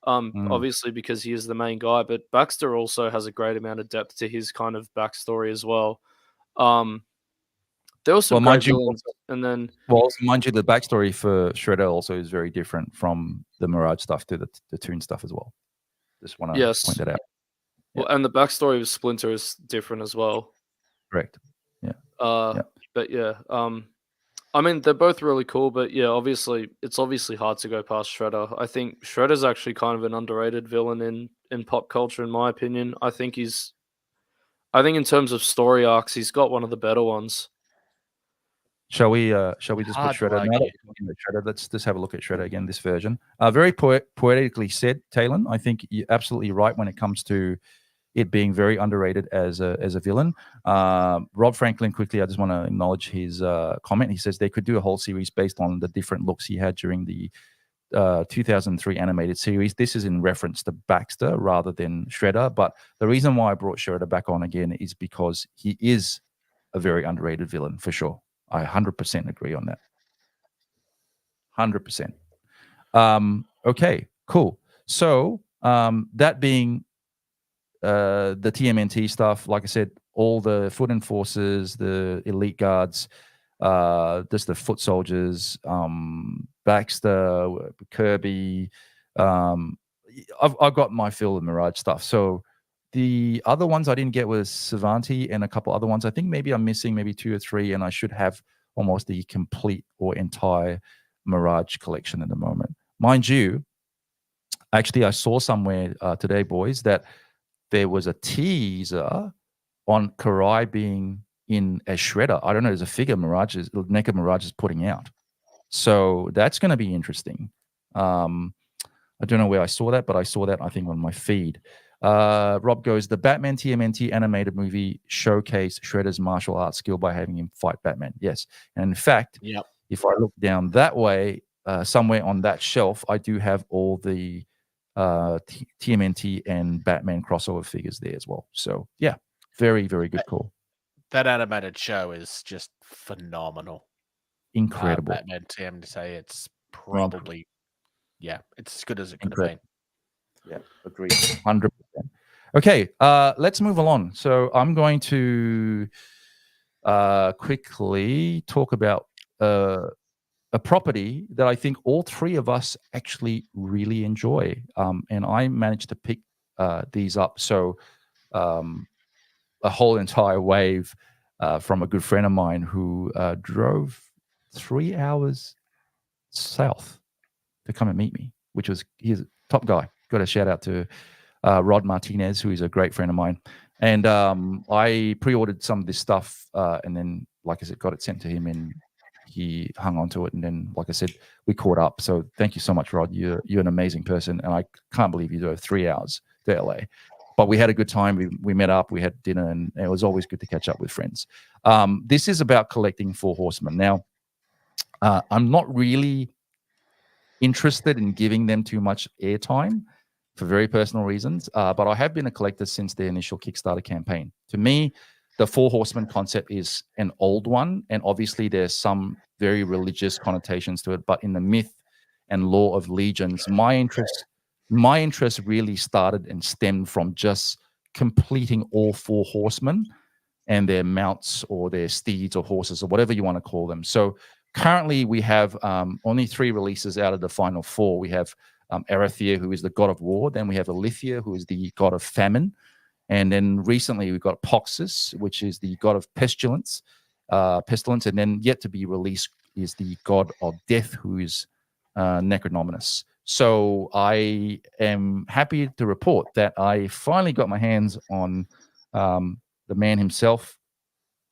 Obviously because he is the main guy, but Baxter also has a great amount of depth to his kind of backstory as well. There was some great villains, and then mind you, the backstory for Shredder also is very different from the Mirage stuff to the Toon stuff as well. Just want to point that out. Well, and the backstory of Splinter is different as well. Correct. Yeah. But yeah, I mean, they're both really cool, but yeah, it's obviously hard to go past Shredder. I think Shredder's actually kind of an underrated villain in pop culture, in my opinion. I think in terms of story arcs, he's got one of the better ones. Shall we just put Shredder? Shredder? Let's just have a look at Shredder again, this version. Very poetically said, Talon. I think you're absolutely right when it comes to it being very underrated as a villain. Rob Franklin, quickly, I just want to acknowledge his comment. He says they could do a whole series based on the different looks he had during the 2003 animated series. This is in reference to Baxter rather than Shredder. But the reason why I brought Shredder back on again is because he is a very underrated villain, for sure. I 100% agree on that. 100%. Okay, cool. So that being the TMNT stuff, like I said, all the foot enforcers, the elite guards, just the foot soldiers, Baxter, Kirby. I've got my fill of Mirage stuff. So the other ones I didn't get was Savanti and a couple other ones. I think maybe I'm missing maybe 2 or 3, and I should have almost the complete or entire Mirage collection at the moment. Mind you, actually, I saw somewhere today, boys, that there was a teaser on Karai being in a shredder. I don't know, there's a figure NECA Mirage is putting out. So that's going to be interesting. I don't know where I saw that, but I saw that, I think, on my feed. Rob goes, the Batman TMNT animated movie showcased Shredder's martial arts skill by having him fight Batman. Yes. And in fact, if I look down that way, somewhere on that shelf, I do have all the TMNT and Batman crossover figures there as well. So, yeah, very, very good call. That animated show is just phenomenal. Incredible. Batman TMNT, it's probably, it's as good as it could have been. Yeah, agreed. 100%. Okay, let's move along. So I'm going to quickly talk about a property that I think all three of us actually really enjoy. And I managed to pick these up. So a whole entire wave from a good friend of mine who drove 3 hours south to come and meet me, which was, he's a top guy. Got a shout out to Rod Martinez, who is a great friend of mine. And I pre-ordered some of this stuff and then, like I said, got it sent to him and he hung on to it. And then, like I said, we caught up. So thank you so much, Rod. You're an amazing person. And I can't believe you drove 3 hours to LA. But we had a good time. We met up, we had dinner, and it was always good to catch up with friends. This is about collecting Four Horsemen. Now, I'm not really interested in giving them too much airtime for very personal reasons, but I have been a collector since the initial Kickstarter campaign. To me, the Four Horsemen concept is an old one, and obviously there's some very religious connotations to it, but in the myth and lore of legions, my interest really started and stemmed from just completing all Four Horsemen and their mounts or their steeds or horses or whatever you want to call them. So currently we have only 3 releases out of the final 4. We have Arathea, who is the god of war. Then we have Alithia, who is the god of famine. And then recently we've got Poxus, which is the god of pestilence. And then yet to be released is the god of death, who is Necronominus. So I am happy to report that I finally got my hands on the man himself,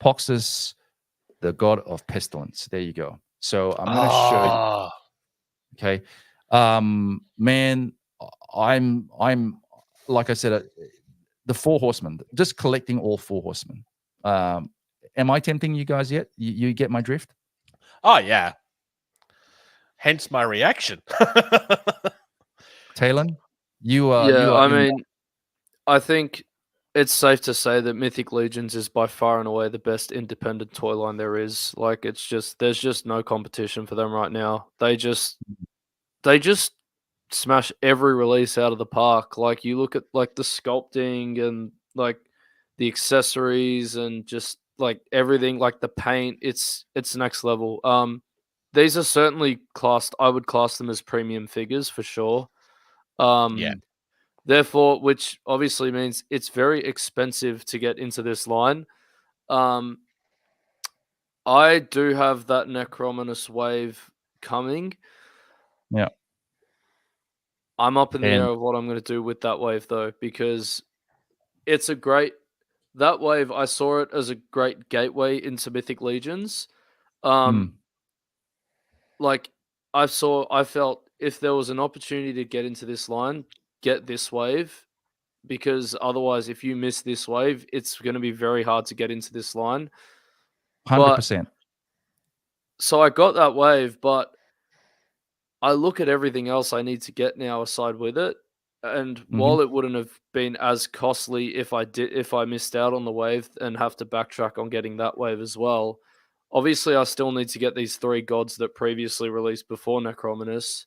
Poxus, the god of pestilence. There you go. So I'm going to show you. Okay. Man, I'm like I said, the Four Horsemen, just collecting all Four Horsemen. Am I tempting you guys yet? You get my drift? Oh, yeah. Hence my reaction. Talon, I think it's safe to say that Mythic Legions is by far and away the best independent toy line there is. Like, there's just no competition for them right now. They just smash every release out of the park. Like, you look at like the sculpting and like the accessories and just like everything, like the paint, it's next level. These are certainly I would class them as premium figures for sure. Therefore, which obviously means it's very expensive to get into this line. I do have that Necronominus wave coming. Yeah. I'm up in the air of what I'm going to do with that wave, though, because it's that wave, I saw it as a great gateway into Mythic Legions. Like, I felt if there was an opportunity to get into this line, get this wave, because otherwise, if you miss this wave, it's going to be very hard to get into this line. 100%. So I got that wave, but I look at everything else I need to get now aside with it. And while it wouldn't have been as costly if I missed out on the wave and have to backtrack on getting that wave as well, obviously I still need to get these 3 gods that previously released before Necronominus.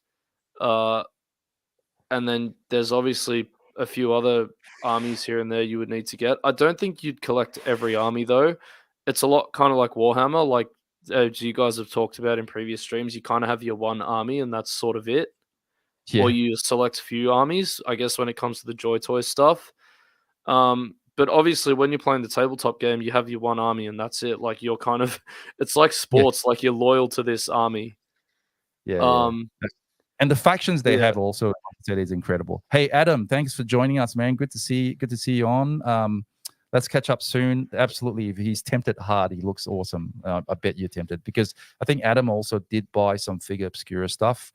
And then there's obviously a few other armies here and there you would need to get. I don't think you'd collect every army though. It's a lot kind of like Warhammer, like as you guys have talked about in previous streams. You kind of have your one army and that's sort of it. Yeah. Or you select a few armies, I guess, when it comes to the Joy Toy stuff. But obviously, when you're playing the tabletop game, you have your one army and that's it. Like you're kind of, it's like sports. Like you're loyal to this army. Yeah. And the factions they have also, like I said, is incredible. Hey, Adam, thanks for joining us, man. Good to see you on. Let's catch up soon. Absolutely. If he's tempted hard, he looks awesome. I bet you're tempted because I think Adam also did buy some Figure Obscura stuff.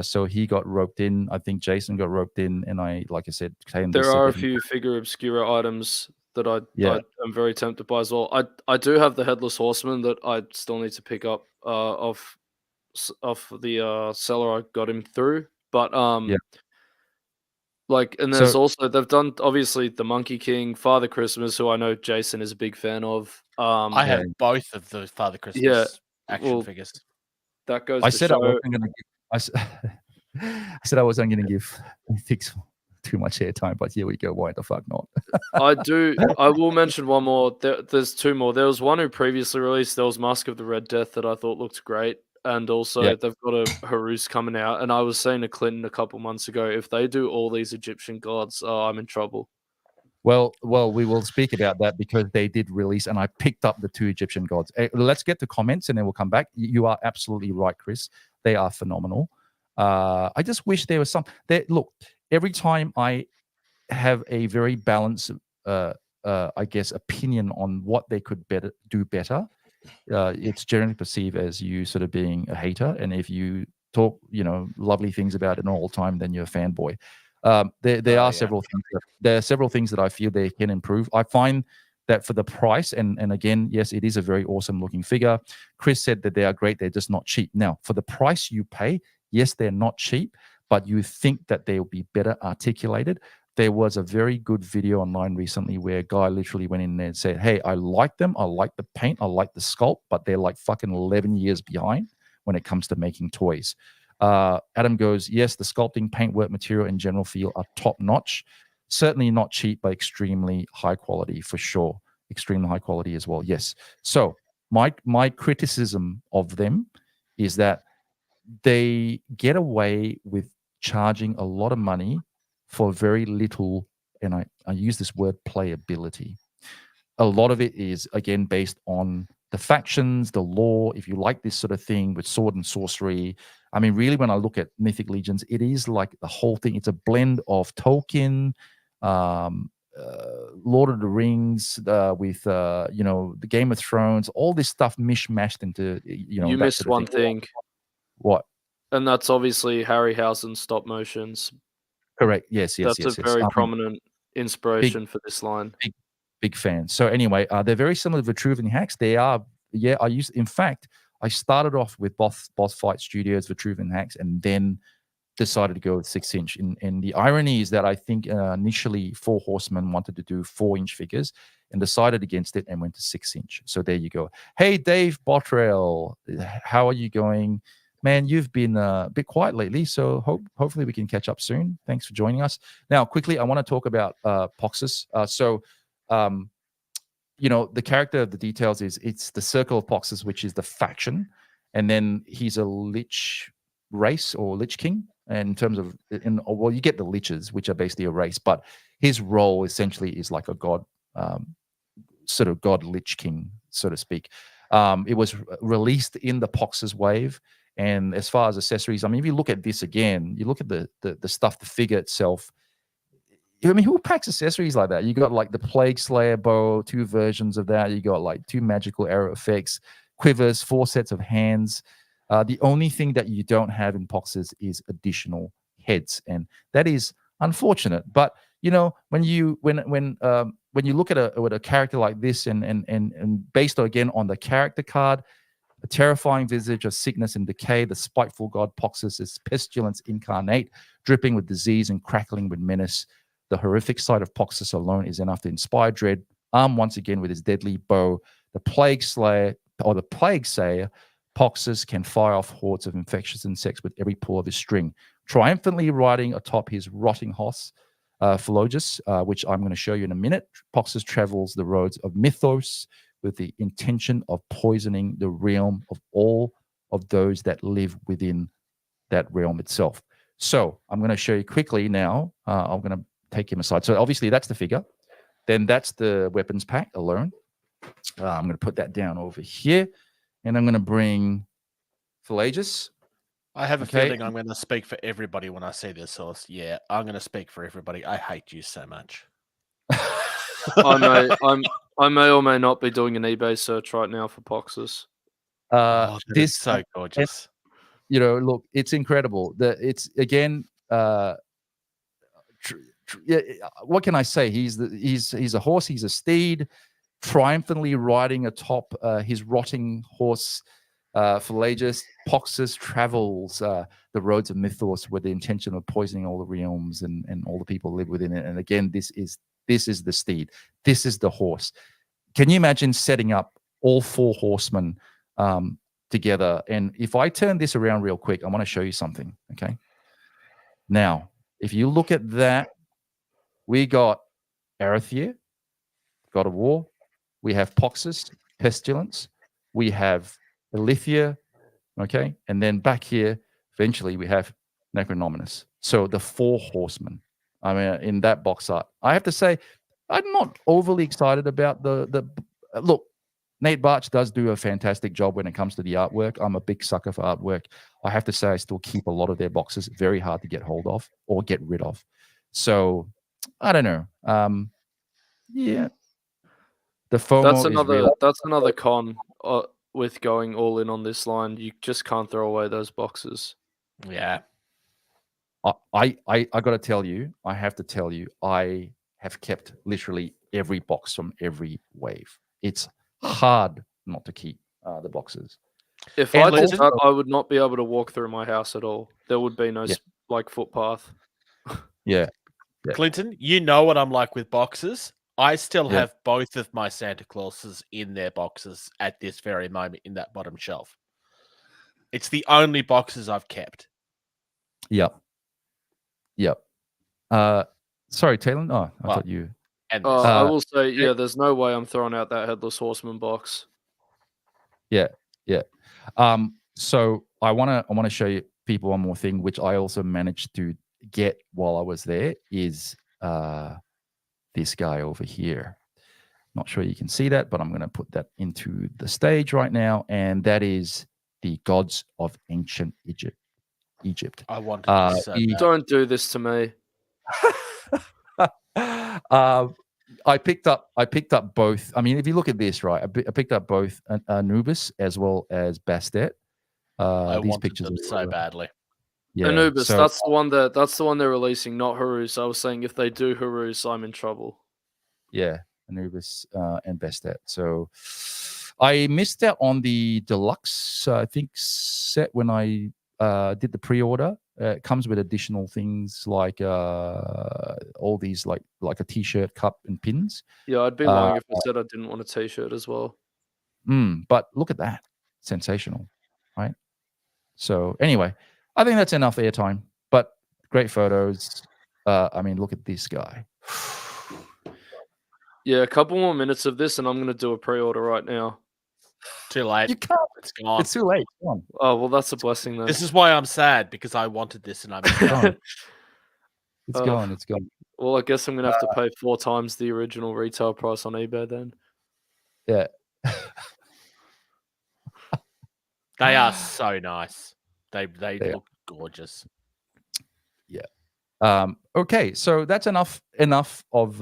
So he got roped in. I think Jason got roped in, and like I said, there are a few Figure Obscura items that I'm very tempted by as well. I do have the Headless Horseman that I still need to pick up off the seller I got him through, but like, and there's also they've done obviously the Monkey King, Father Christmas, who I know Jason is a big fan of. I have both of the Father Christmas action figures. That goes. I to said show... I wasn't going to give. I said I wasn't going to give Mythics too much airtime, but here we go. Why the fuck not? I will mention one more. There's two more. There was one who previously released. There was Mask of the Red Death that I thought looked great. And also they've got a Harus coming out. And I was saying to Clinton a couple months ago, if they do all these Egyptian gods, I'm in trouble. Well, we will speak about that because they did release, and I picked up the 2 Egyptian gods. Let's get to comments, and then we'll come back. You are absolutely right, Chris. They are phenomenal. I just wish there was some. Look, every time I have a very balanced, I guess, opinion on what they could do better, it's generally perceived as you sort of being a hater, and if you talk, lovely things about it all the time, then you're a fanboy. There are several things. There are several things that I feel they can improve. I find that for the price, and again, yes, it is a very awesome looking figure. Chris said that they are great. They're just not cheap. Now, for the price you pay, yes, they're not cheap, but you think that they will be better articulated. There was a very good video online recently where a guy literally went in there and said, hey, I like them. I like the paint. I like the sculpt, but they're like fucking 11 years behind when it comes to making toys. Adam goes, yes, the sculpting, paintwork, material, and general feel are top notch. Certainly not cheap, but extremely high quality for sure. Extremely high quality as well. Yes. So my criticism of them is that they get away with charging a lot of money for very little, and I use this word, playability. A lot of it is, again, based on the factions, the lore. If you like this sort of thing with sword and sorcery, I mean, really, when I look at Mythic Legions, it is like the whole thing. It's a blend of Tolkien, Lord of the Rings, with the Game of Thrones, all this stuff mishmashed into You missed one thing. What? And that's obviously Harryhausen stop motions. Correct. Yes. That's a very prominent inspiration for this line. Big fan. So anyway, they're very similar to Vitruvian hacks. They are, in fact, I started off with Boss Fight Studios Vitruvian hacks, and then decided to go with 6-inch. And the irony is that I think initially 4 Horsemen wanted to do 4-inch figures and decided against it and went to 6-inch. So there you go. Hey, Dave Bottrell, how are you going? Man, you've been a bit quiet lately, so hopefully we can catch up soon. Thanks for joining us. Now, quickly, I want to talk about Poxus. The character of the details is it's the Circle of Poxus, which is the faction, and then he's a Lich race or Lich King. And in terms of, you get the Liches, which are basically a race, but his role essentially is like a god, sort of god Lich King, so to speak. It was released in the Poxus wave. And as far as accessories, I mean, if you look at this again, you look at the stuff, the figure itself. I mean, who packs accessories like that? You got like the Plague Slayer bow, 2 versions of that. You got like 2 magical arrow effects, quivers, 4 sets of hands. The only thing that you don't have in Poxus is additional heads, and that is unfortunate. But when you look at a character like this, and based again on the character card, a terrifying visage of sickness and decay, the spiteful god Poxus is pestilence incarnate, dripping with disease and crackling with menace. The horrific sight of Poxus alone is enough to inspire dread. Armed once again with his deadly bow, the Plague Sayer, Poxus can fire off hordes of infectious insects with every pull of his string, triumphantly riding atop his rotting horse. Philologus, which I'm going to show you in a minute. Poxus travels the roads of mythos with the intention of poisoning the realm of all of those that live within that realm itself. So I'm going to show you quickly now. I'm going to take him aside. So obviously that's the figure. Then that's the weapons pack alone. I'm going to put that down over here. And I'm going to bring Philologus. I have a feeling I'm going to speak for everybody when I see this source. Yeah, I'm going to speak for everybody. I hate you so much. I may or may not be doing an eBay search right now for Poxus. This is so gorgeous. You know, look, it's incredible. It's again. What can I say? He's a horse. He's a steed, triumphantly riding atop his rotting horse. Philologus. Poxus travels the roads of mythos with the intention of poisoning all the realms and all the people who live within it. And again, this is the steed. This is the horse. Can you imagine setting up all 4 horsemen together? And if I turn this around real quick, I want to show you something. Okay. Now, if you look at that, we got Arethyr, God of War. We have Poxus, Pestilence. We have Ilithia, okay? And then back here, eventually, we have Necronominus. So the 4 horsemen. I mean, in that box art. I have to say, I'm not overly excited about the look, Nate Barch does do a fantastic job when it comes to the artwork. I'm a big sucker for artwork. I have to say I still keep a lot of their boxes very hard to get hold of or get rid of. So, I don't know. Yeah. The FOMO that's another con with going all in on this line. You just can't throw away those boxes. Yeah. I got to tell you, I have to tell you, I have kept literally every box from every wave. It's hard not to keep the boxes. If I did that, I would not be able to walk through my house at all. There would be no footpath. Yeah. Clinton, you know what I'm like with boxes. I still have both of my Santa Clauses in their boxes at this very moment in that bottom shelf. It's the only boxes I've kept. Yep. Sorry, Taylor. Oh, I thought you. And I will say, there's no way I'm throwing out that Headless Horseman box. Yeah. So I wanna show you people one more thing, which I also managed to get while I was there, is this guy over here. Not sure you can see that, but I'm going to put that into the stage right now, and that is the gods of ancient Egypt. I want to say don't do this to me. I picked up both. I mean, if you look at this, right, I picked up both Anubis as well as Bastet. These pictures them so badly. Yeah, Anubis, that's the one they're releasing, not Horus. I was saying if they do Horus, I'm in trouble. Yeah, Anubis and Bastet. So I missed out on the deluxe, I think, set when I did the pre-order. It comes with additional things like all these like a t-shirt, cup, and pins. Yeah, I'd be lying if I said I didn't want a t-shirt as well. But look at that. Sensational, right? So anyway, I think that's enough airtime, but great photos. I mean, look at this guy. Yeah, a couple more minutes of this and I'm going to do a pre-order right now. Too late. You can't. It's gone. It's too late. Come on. Oh, well, that's a blessing then. This is why I'm sad, because I wanted this and I'm gone. It's gone. It's gone. Well, I guess I'm going to have to pay 4 times the original retail price on eBay then. Yeah. They are so nice. They look gorgeous. Yeah. Okay, so that's enough of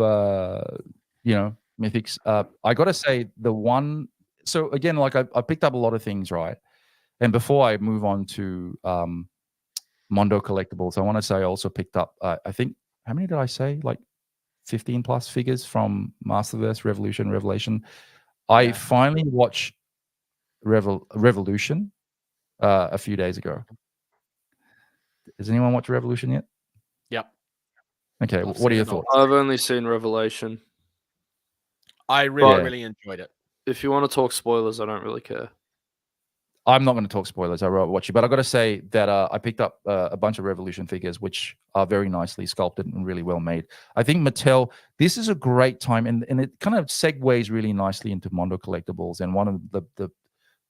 Mythics. I got to say the one. So again, like I picked up a lot of things, right? And before I move on to Mondo collectibles, I want to say I also picked up. I think how many did I say? Like 15 plus figures from Masterverse, Revolution, Revelation. I finally watched Revolution a few days ago. Has anyone watched Revolution yet? Yep. Okay, what are your thoughts? I've only seen Revelation. I really enjoyed it. If you want to talk spoilers, I don't really care. I'm not going to talk spoilers. I wrote watch you, but I got to say that I picked up a bunch of Revolution figures, which are very nicely sculpted and really well made. I think Mattel, this is a great time, and it kind of segues really nicely into Mondo collectibles. And one of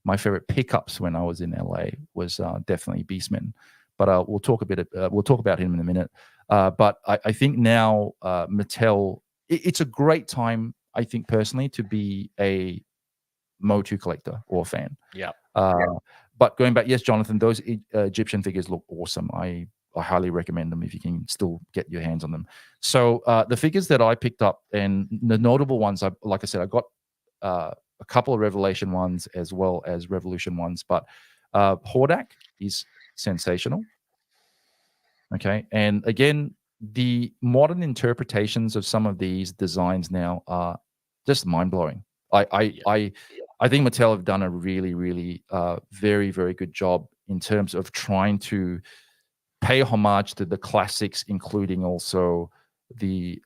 my favorite pickups when I was in LA was definitely Beastman. But we'll talk about him in a minute. But I think now Mattel, it's a great time, I think personally, to be a MOTU collector or fan. Yeah. But going back, yes, Jonathan, those Egyptian figures look awesome. I highly recommend them if you can still get your hands on them. So the figures that I picked up, and the notable ones, like I said, I got a couple of Revelation ones as well as Revolution ones, but Hordak is sensational. Okay, and again, the modern interpretations of some of these designs now are just mind-blowing. I think Mattel have done a really, really very, very good job in terms of trying to pay homage to the classics, including also the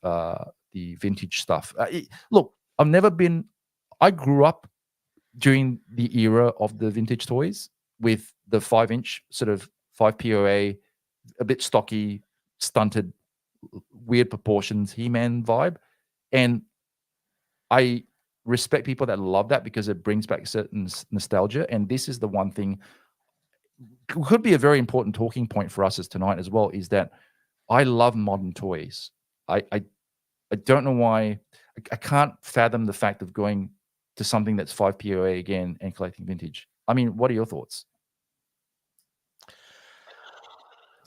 vintage stuff. Look, I grew up during the era of the vintage toys with the 5-inch sort of 5 POA, a bit stocky, stunted, weird proportions, He-Man vibe. And I respect people that love that because it brings back certain nostalgia. And this is the one thing, could be a very important talking point for us as tonight as well, is that I love modern toys. I don't know why. I can't fathom the fact of going to something that's 5 POA again and collecting vintage. I mean, what are your thoughts?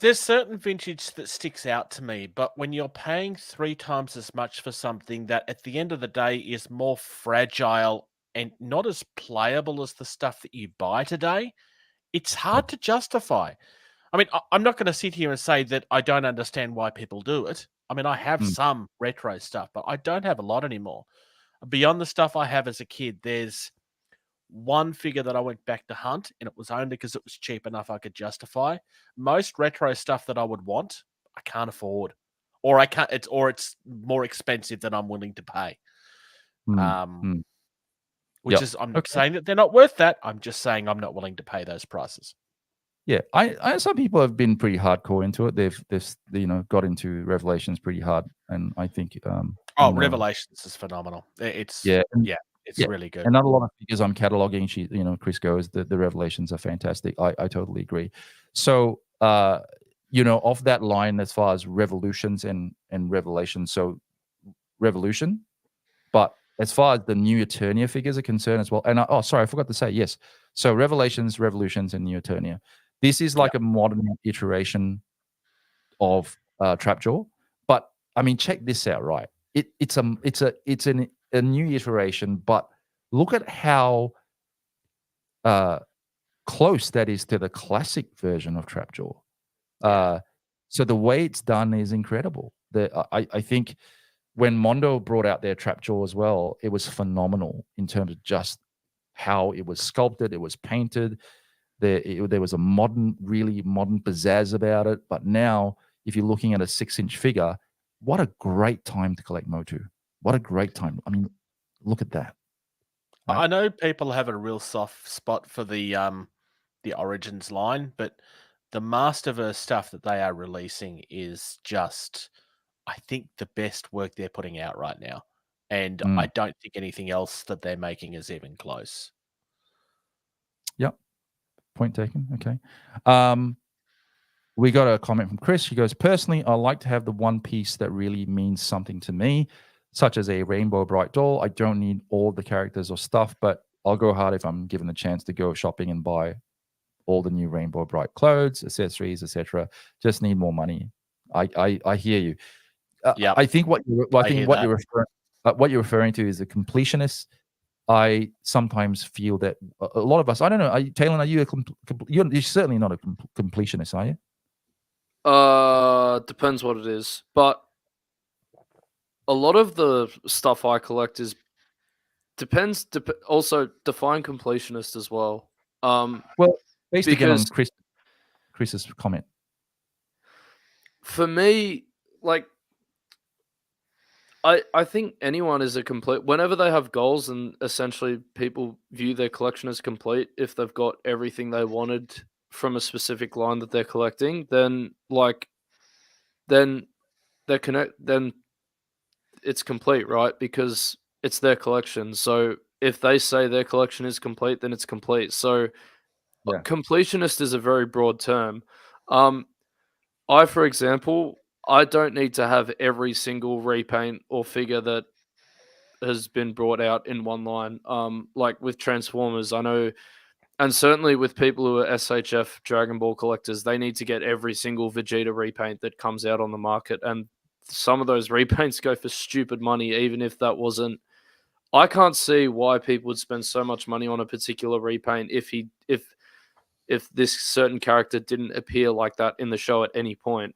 There's certain vintage that sticks out to me, but when you're paying 3 times as much for something that at the end of the day is more fragile and not as playable as the stuff that you buy today, it's hard to justify. I mean, I'm not going to sit here and say that I don't understand why people do it. I mean, I have some retro stuff, but I don't have a lot anymore. Beyond the stuff I have as a kid, there's one figure that I went back to hunt, and it was only because it was cheap enough I could justify. Most retro stuff that I would want, I can't afford, or it's more expensive than I'm willing to pay. Which is, I'm not saying that they're not worth that. I'm just saying I'm not willing to pay those prices. Yeah, I some people have been pretty hardcore into it. They've got into Revelations pretty hard, and I think Revelations is phenomenal. It's really good. And not a lot of figures I'm cataloging. Chris goes, the Revelations are fantastic. I totally agree. So of that line as far as Revolutions and Revelations, so Revolution, but as far as the new Eternia figures are concerned as well, and I forgot to say, yes. So Revelations, Revolutions, and New Eternia. This is like a modern iteration of Trapjaw. But I mean, check this out, right? It's a new iteration, but look at how close that is to the classic version of Trapjaw. So the way it's done is incredible. I think when Mondo brought out their Trapjaw as well, it was phenomenal in terms of just how it was sculpted, it was painted. There was a really modern pizzazz about it. But now, if you're looking at a 6-inch figure, what a great time to collect MOTU. What a great time. I mean, look at that. Right? I know people have a real soft spot for the Origins line, but the Masterverse stuff that they are releasing is just, I think, the best work they're putting out right now. And I don't think anything else that they're making is even close. Yep. Point taken. Okay. We got a comment from Chris. He goes, personally, I like to have the one piece that really means something to me, such as a Rainbow Bright doll. I don't need all the characters or stuff, but I'll go hard if I'm given the chance to go shopping and buy all the new Rainbow Bright clothes, accessories, etc. Just need more money. I hear you. I think what you're referring to is a completionist. I sometimes feel that a lot of us, I don't know, Taylor, are you you're certainly not a completionist, are you? Depends what it is, but a lot of the stuff I collect is also define completionist as well. Based again on Chris's comment. For me, like, I think anyone is a complete whenever they have goals and essentially people view their collection as complete if they've got everything they wanted from a specific line that they're collecting, then then then it's complete, right? Because it's their collection. So if they say their collection is complete, then it's complete. So Yeah. completionist is a very broad term. I, for example, I don't need to have every single repaint or figure that has been brought out in one line. Like with Transformers, I know, and certainly with people who are SHF Dragon Ball collectors, they need to get every single Vegeta repaint that comes out on the market, and some of those repaints go for stupid money, even if that wasn't. I can't see why people would spend so much money on a particular repaint if this certain character didn't appear like that in the show at any point.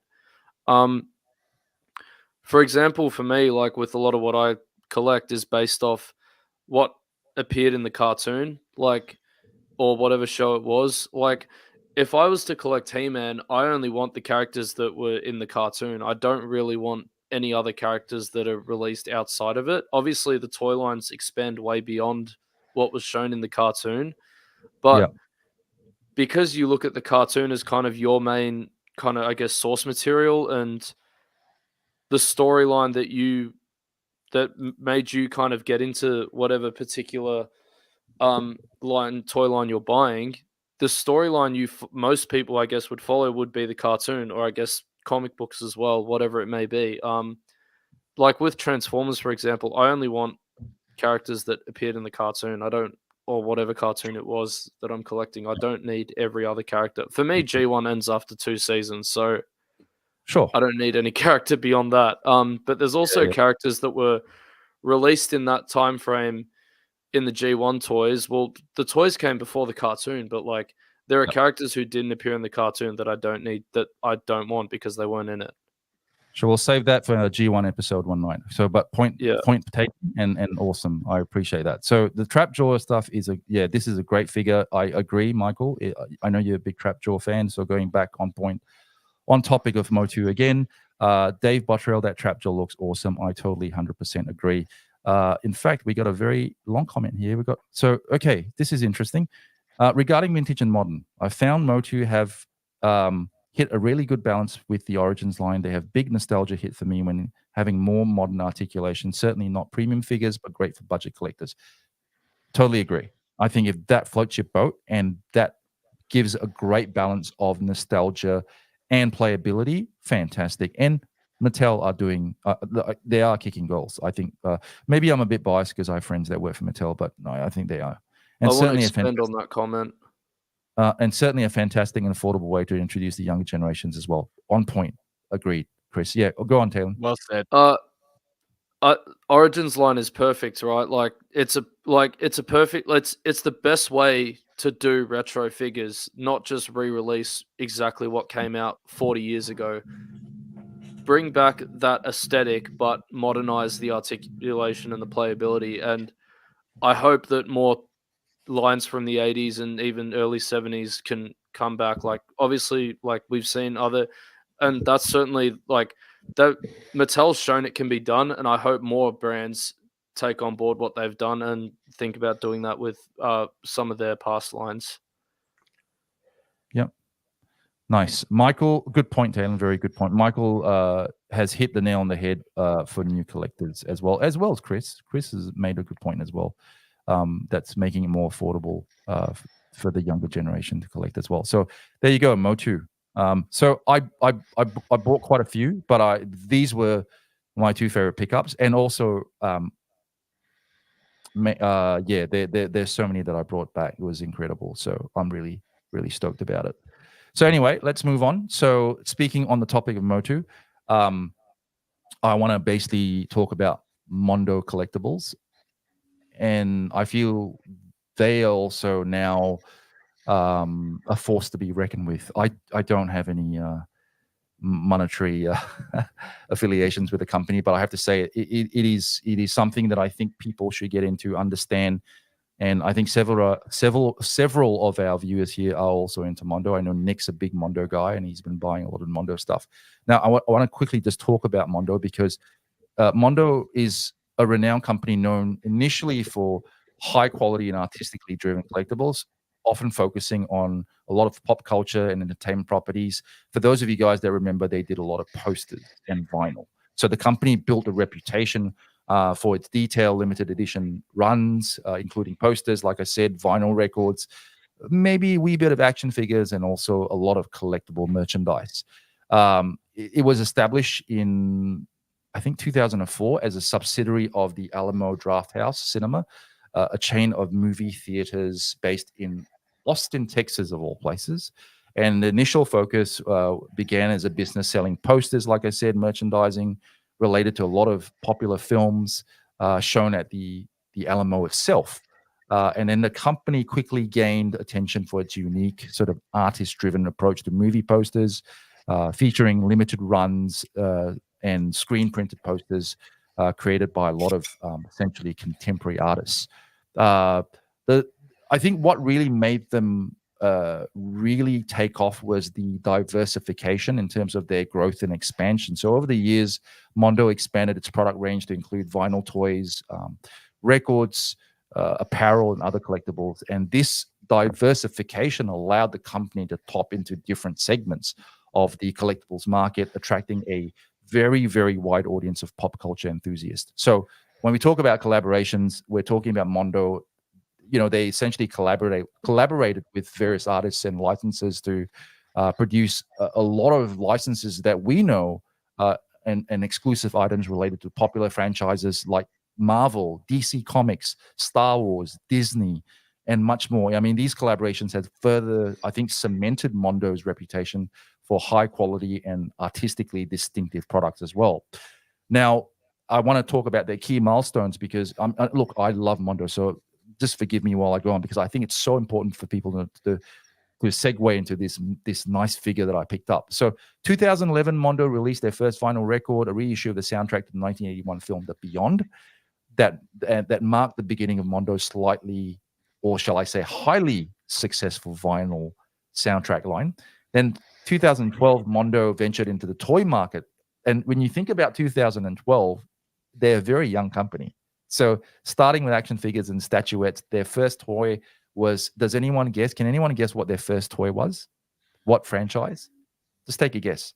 For example, for me, like with a lot of what I collect is based off what appeared in the cartoon, like, or whatever show it was. Like, if I was to collect He-Man, I only want the characters that were in the cartoon. I don't really want any other characters that are released outside of it. Obviously, the toy lines expand way beyond what was shown in the cartoon, but because you look at the cartoon as kind of your main kind of, I guess, source material and the storyline that made you kind of get into whatever particular toy line you're buying, the storyline most people, I guess, would follow would be the cartoon, or I guess comic books as well, whatever it may be. Like with Transformers, for example, I only want characters that appeared in the cartoon. I don't, or whatever cartoon it was that I'm collecting. I don't need every other character. For me, G1 ends after 2 seasons, so Sure. I don't need any character beyond that. But there's also characters that were released in that time frame in the G1 toys. Well, the toys came before the cartoon, but like there are characters who didn't appear in the cartoon that I don't need, that I don't want because they weren't in it. So we'll save that for a G1 episode one night. So, but point taken and awesome. I appreciate that. So the Trapjaw stuff is this is a great figure. I agree, Michael. I know you're a big Trapjaw fan. So going back on point, on topic of MOTU again, Dave Bottrell, that Trapjaw looks awesome. I totally 100% agree. In fact, we got a very long comment here. Okay, this is interesting. Regarding vintage and modern, I found MOTU have hit a really good balance with the Origins line. They have big nostalgia hit for me when having more modern articulation. Certainly not premium figures, but great for budget collectors. Totally agree. I think if that floats your boat and that gives a great balance of nostalgia and playability, fantastic. And Mattel are doing, they are kicking goals. I think maybe I'm a bit biased because I have friends that work for Mattel, but no, I think they are. And I want to expand on that comment. And certainly a fantastic and affordable way to introduce the younger generations as well. On point. Agreed, Chris. Yeah, go on, Taylor. Well said. Origins line is perfect, right? Like it's the best way to do retro figures, not just re-release exactly what came out 40 years ago. Bring back that aesthetic, but modernize the articulation and the playability. And I hope that more lines from the 80s and even early 70s can come back. Like obviously, like we've seen other, and that's certainly like that Mattel's shown it can be done, and I hope more brands take on board what they've done and think about doing that with some of their past lines. Yep. Nice. Michael, good point, Taylor. Very good point. Michael has hit the nail on the head for new collectors as well as Chris. Chris has made a good point as well. That's making it more affordable for the younger generation to collect as well. So there you go, MOTU. So I bought quite a few, but these were my 2 favorite pickups, and also there's so many that I brought back. It was incredible. So I'm really stoked about it. So anyway, let's move on. So speaking on the topic of MOTU, I want to basically talk about Mondo collectibles. And I feel they are also now a force to be reckoned with. I don't have any monetary affiliations with the company, but I have to say it is something that I think people should get into, understand. And I think several of our viewers here are also into Mondo. I know Nick's a big Mondo guy, and he's been buying a lot of Mondo stuff. Now, I want to quickly just talk about Mondo because Mondo is a renowned company known initially for high quality and artistically driven collectibles, often focusing on a lot of pop culture and entertainment properties. For those of you guys that remember, they did a lot of posters and vinyl. So the company built a reputation for its detailed limited edition runs, including posters, like I said, vinyl records, maybe a wee bit of action figures, and also a lot of collectible merchandise. It was established in, I think, 2004 as a subsidiary of the Alamo Drafthouse Cinema, a chain of movie theaters based in Austin, Texas, of all places. And the initial focus began as a business selling posters, like I said, merchandising related to a lot of popular films shown at the Alamo itself. And then the company quickly gained attention for its unique sort of artist-driven approach to movie posters, featuring limited runs and screen-printed posters created by a lot of essentially contemporary artists. I think what really made them really take off was the diversification in terms of their growth and expansion. So over the years, Mondo expanded its product range to include vinyl toys, records, apparel, and other collectibles. And this diversification allowed the company to tap into different segments of the collectibles market, attracting a very, very wide audience of pop culture enthusiasts. So when we talk about collaborations, we're talking about Mondo. They essentially collaborated with various artists and licensors to produce a lot of licenses that we know and exclusive items related to popular franchises like Marvel, DC Comics, Star Wars, Disney, and much more. I mean, these collaborations have further, I think, cemented Mondo's reputation for high quality and artistically distinctive products as well. Now, I want to talk about their key milestones because, look, I love Mondo, so just forgive me while I go on, because I think it's so important for people to segue into this nice figure that I picked up. So 2011, Mondo released their first vinyl record, a reissue of the soundtrack to the 1981 film The Beyond, that marked the beginning of Mondo's slightly, or shall I say, highly successful vinyl soundtrack line. Then 2012, Mondo ventured into the toy market. And when you think about 2012, they're a very young company. So starting with action figures and statuettes, their first toy was, can anyone guess what their first toy was? What franchise? Just take a guess.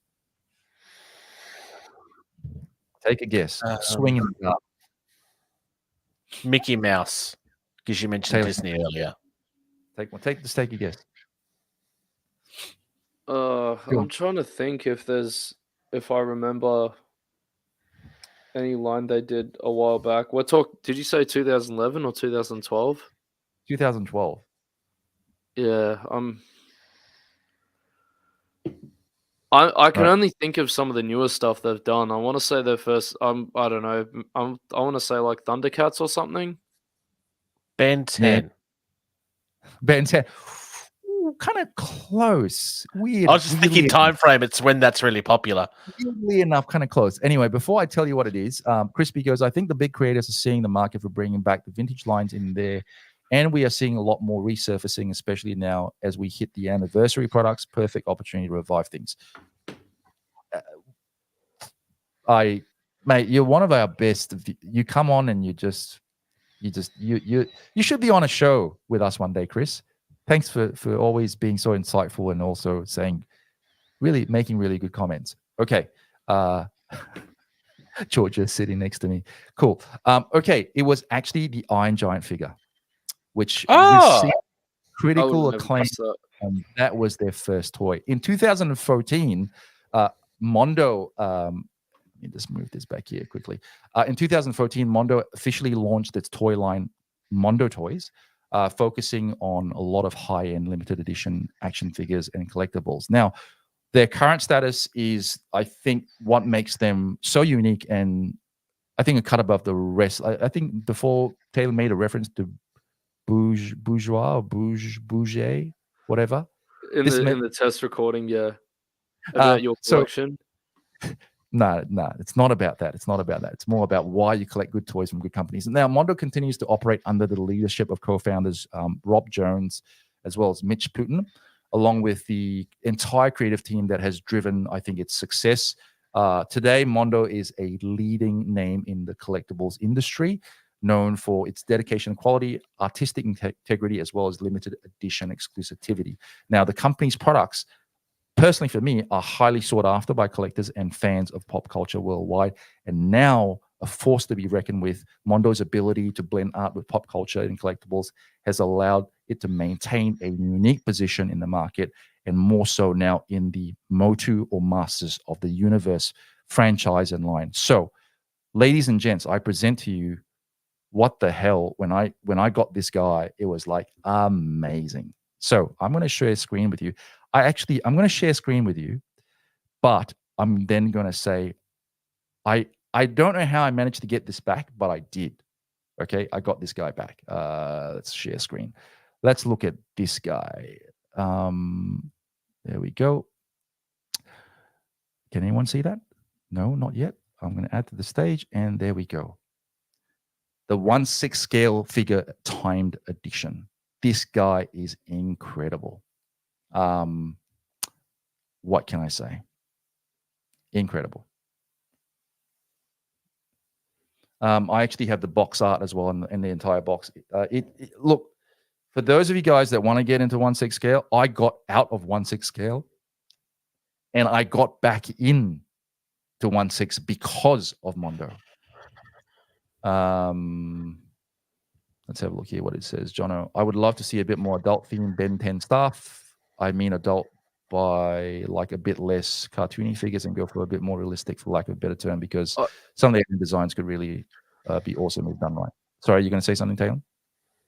Take a guess. Swing in the dark. Mickey Mouse, because you mentioned Disney earlier. Just take a guess. I'm trying to think if I remember any line they did a while back. Did you say 2011 or 2012? 2012. Yeah, I can only think of some of the newer stuff they've done. I want to say their first. I don't know. I want to say like Thundercats or something. Ben 10. Yeah. Ben 10. Kind of close. Weird. I was just thinking time frame. It's when that's really popular. Weirdly enough, kind of close. Anyway, before I tell you what it is, Crispy goes, I think the big creators are seeing the market for bringing back the vintage lines in there. And we are seeing a lot more resurfacing, especially now as we hit the anniversary products. Perfect opportunity to revive things. Mate, you're one of our best. You come on and you should be on a show with us one day, Chris. Thanks for always being so insightful and also making really good comments. Okay. Georgia sitting next to me. Cool. Okay. It was actually the Iron Giant figure, which received critical acclaim, and that was their first toy. In 2014, Mondo, let me just move this back here quickly. In 2014, Mondo officially launched its toy line, Mondo Toys, focusing on a lot of high-end limited edition action figures and collectibles. Now, their current status is, I think, what makes them so unique and I think a cut above the rest. I think before Taylor made a reference to bourgeois or bouger, whatever. In the test recording, yeah. About your collection. No, it's not about that. It's not about that. It's more about why you collect good toys from good companies. And now Mondo continues to operate under the leadership of co-founders Rob Jones, as well as Mitch Putin, along with the entire creative team that has driven, I think, its success. Today, Mondo is a leading name in the collectibles industry, known for its dedication to quality, artistic integrity, as well as limited edition exclusivity. Now, the company's products, personally for me, are highly sought after by collectors and fans of pop culture worldwide, and now a force to be reckoned with. Mondo's ability to blend art with pop culture and collectibles has allowed it to maintain a unique position in the market, and more so now in the MOTU, or Masters of the Universe franchise and line. So, ladies and gents, I present to you what the hell. When I got this guy, it was like amazing. So I'm going to share a screen with you. I'm going to share a screen with you, but I'm then going to say, I don't know how I managed to get this back, but I did. Okay, I got this guy back. Let's share screen. Let's look at this guy. There we go. Can anyone see that? No, not yet. I'm going to add to the stage, and there we go. The 1/6 scale figure timed edition. This guy is incredible. What can I say? Incredible. I actually have the box art as well in the entire box. Look, for those of you guys that want to get into 1/6 scale, I got out of 1/6 scale, and I got back in to 1/6 because of Mondo. Let's have a look here what it says. Jono, I would love to see a bit more adult themed Ben 10 stuff. I mean adult by like a bit less cartoony figures and go for a bit more realistic, for lack of a better term, because some of the designs could really be awesome if done right. Sorry, you're going to say something, Taylor?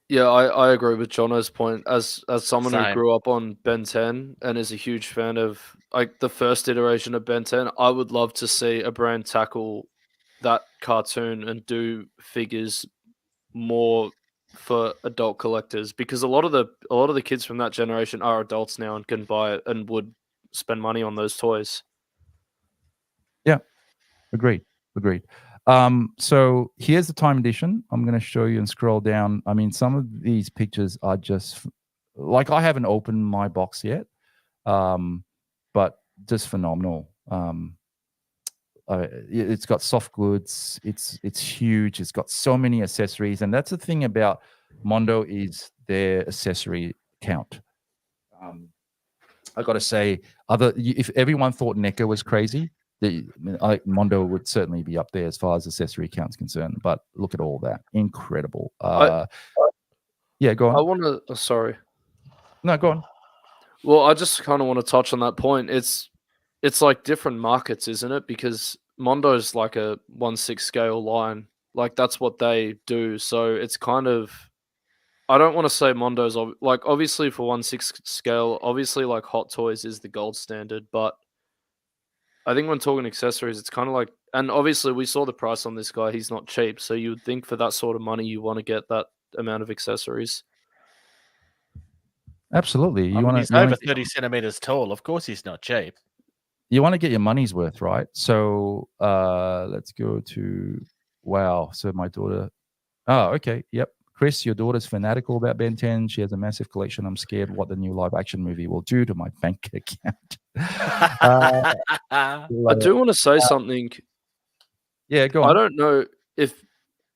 Yeah, I agree with Jono's point. As someone Same. who grew up on Ben 10 and is a huge fan of like the first iteration of Ben 10, I would love to see a brand tackle that cartoon and do figures more for adult collectors, because a lot of the kids from that generation are adults now and can buy it and would spend money on those toys. Yeah, agreed. So here's the time edition. I'm going to show you and scroll down. I mean, some of these pictures are just like, I haven't opened my box yet, but just phenomenal. It's got soft goods. It's huge. It's got so many accessories, and that's the thing about Mondo is their accessory count. I got to say, if everyone thought NECA was crazy, Mondo would certainly be up there as far as accessory count's concerned. But look at all that, incredible. Yeah, go on. I want to. Sorry. No, go on. Well, I just kind of want to touch on that point. It's like different markets, isn't it? Because Mondo's like a 1/6 scale line. Like that's what they do. So it's kind of, I don't want to say Mondo's like, obviously for 1/6 scale, obviously like Hot Toys is the gold standard, but I think when talking accessories, it's kind of like, and obviously we saw the price on this guy. He's not cheap. So you would think for that sort of money, you want to get that amount of accessories. Absolutely. He's over 30 centimeters tall. Of course, he's not cheap. You want to get your money's worth, right? So let's go to, wow. So my daughter, okay. Yep. Chris, your daughter's fanatical about Ben 10. She has a massive collection. I'm scared what the new live action movie will do to my bank account. I do want to say something. Yeah, go on. I don't know if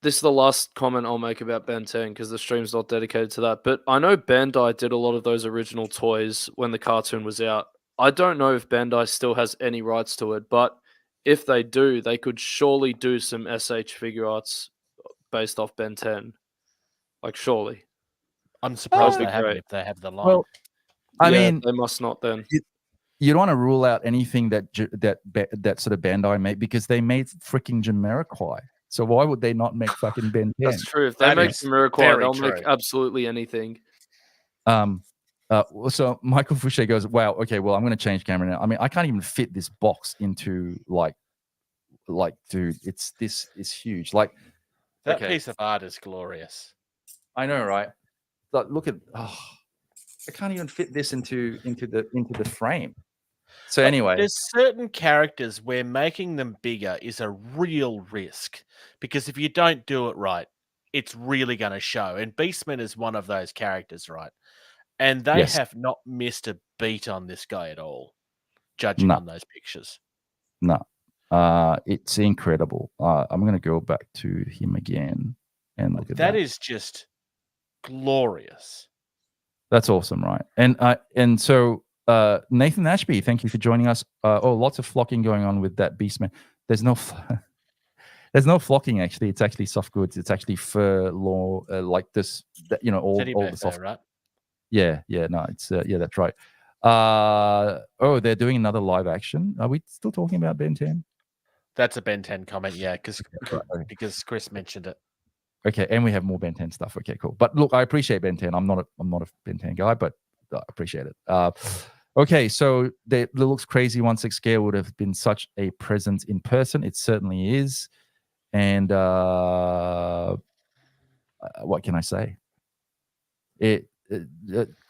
this is the last comment I'll make about Ben 10 because the stream's not dedicated to that. But I know Bandai did a lot of those original toys when the cartoon was out. I don't know if Bandai still has any rights to it, but if they do, they could surely do some SH figure arts based off Ben 10. Like, surely. I'm surprised they haven't if they have the line. Well, I mean, they must not then. You don't want to rule out anything that sort of Bandai made, because they made freaking Jamiroquai. So why would they not make fucking Ben 10? That's true. If they make Jamiroquai, they'll make absolutely anything. So Michael Fouché goes, wow, okay, well, I'm going to change camera now. I mean, I can't even fit this box into like, dude, this is huge. Like, that piece of art is glorious. I know, right? But look at, I can't even fit this into the frame. So anyway, there's certain characters where making them bigger is a real risk, because if you don't do it right, it's really going to show. And Beastman is one of those characters, right? And they have not missed a beat on this guy at all, judging on those pictures. No. It's incredible. I'm going to go back to him again and look at that. That is just glorious. That's awesome, right? And so Nathan Ashby, thank you for joining us. Lots of flocking going on with that Beastman. There's no there's no flocking actually. It's actually soft goods. It's actually fur law like this. All the soft. Right? Yeah. No, it's yeah, that's right. They're doing another live action. Are we still talking about Ben 10? That's a Ben 10 comment, yeah, because Chris mentioned it. Okay, and we have more Ben 10 stuff. Okay, cool. But look, I appreciate Ben 10. I'm not a Ben 10 guy, but I appreciate it. Okay, so the looks crazy 1/6 scale would have been such a presence in person. It certainly is. And what can I say?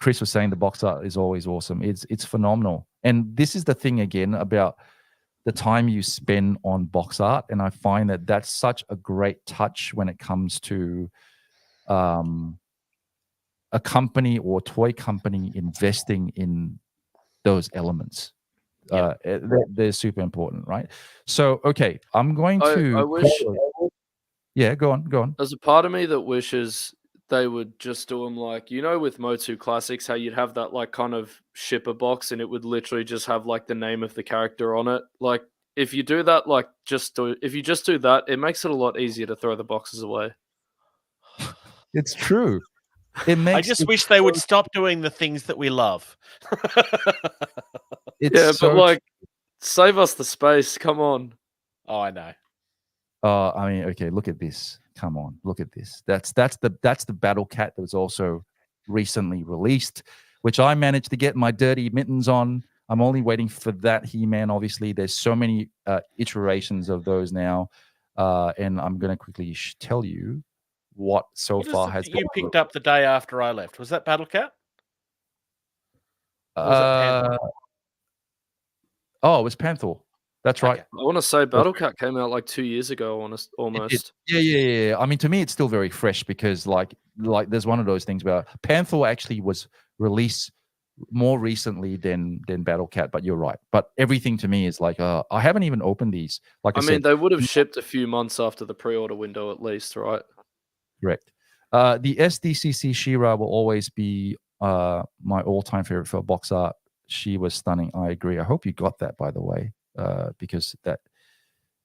Chris was saying the box art is always awesome. It's phenomenal. And this is the thing again about the time you spend on box art, and I find that that's such a great touch when it comes to a company or toy company investing in those elements. Yeah. They're super important, right? So, okay, I'm going to. I wish. Yeah, go on. There's a part of me that wishes they would just do them like, with MOTU Classics, how you'd have that like kind of shipper box and it would literally just have like the name of the character on it. Like if you do that, like if you just do that, it makes it a lot easier to throw the boxes away. It's true. I just wish they would stop doing the things that we love. But like, save us the space. Come on. Oh, I know. I mean, okay, look at this. Come on, look at this. That's the Battle Cat that was also recently released, which I managed to get my dirty mittens on. I'm only waiting for that He-Man. Obviously, there's so many iterations of those now, and I'm going to quickly tell you what far has. You picked up the day after I left. Was that Battle Cat? Or was it Panther? Oh, it was Panther. That's right. I want to say Battle Cat came out like 2 years ago, almost. Yeah. I mean, to me, it's still very fresh because like there's one of those things where Panther actually was released more recently than Battle Cat, but you're right. But everything to me is like, I haven't even opened these. Like I mean, they would have shipped a few months after the pre-order window at least, right? Correct. The SDCC She-Ra will always be my all-time favorite for box art. She was stunning. I agree. I hope you got that, by the way. Because that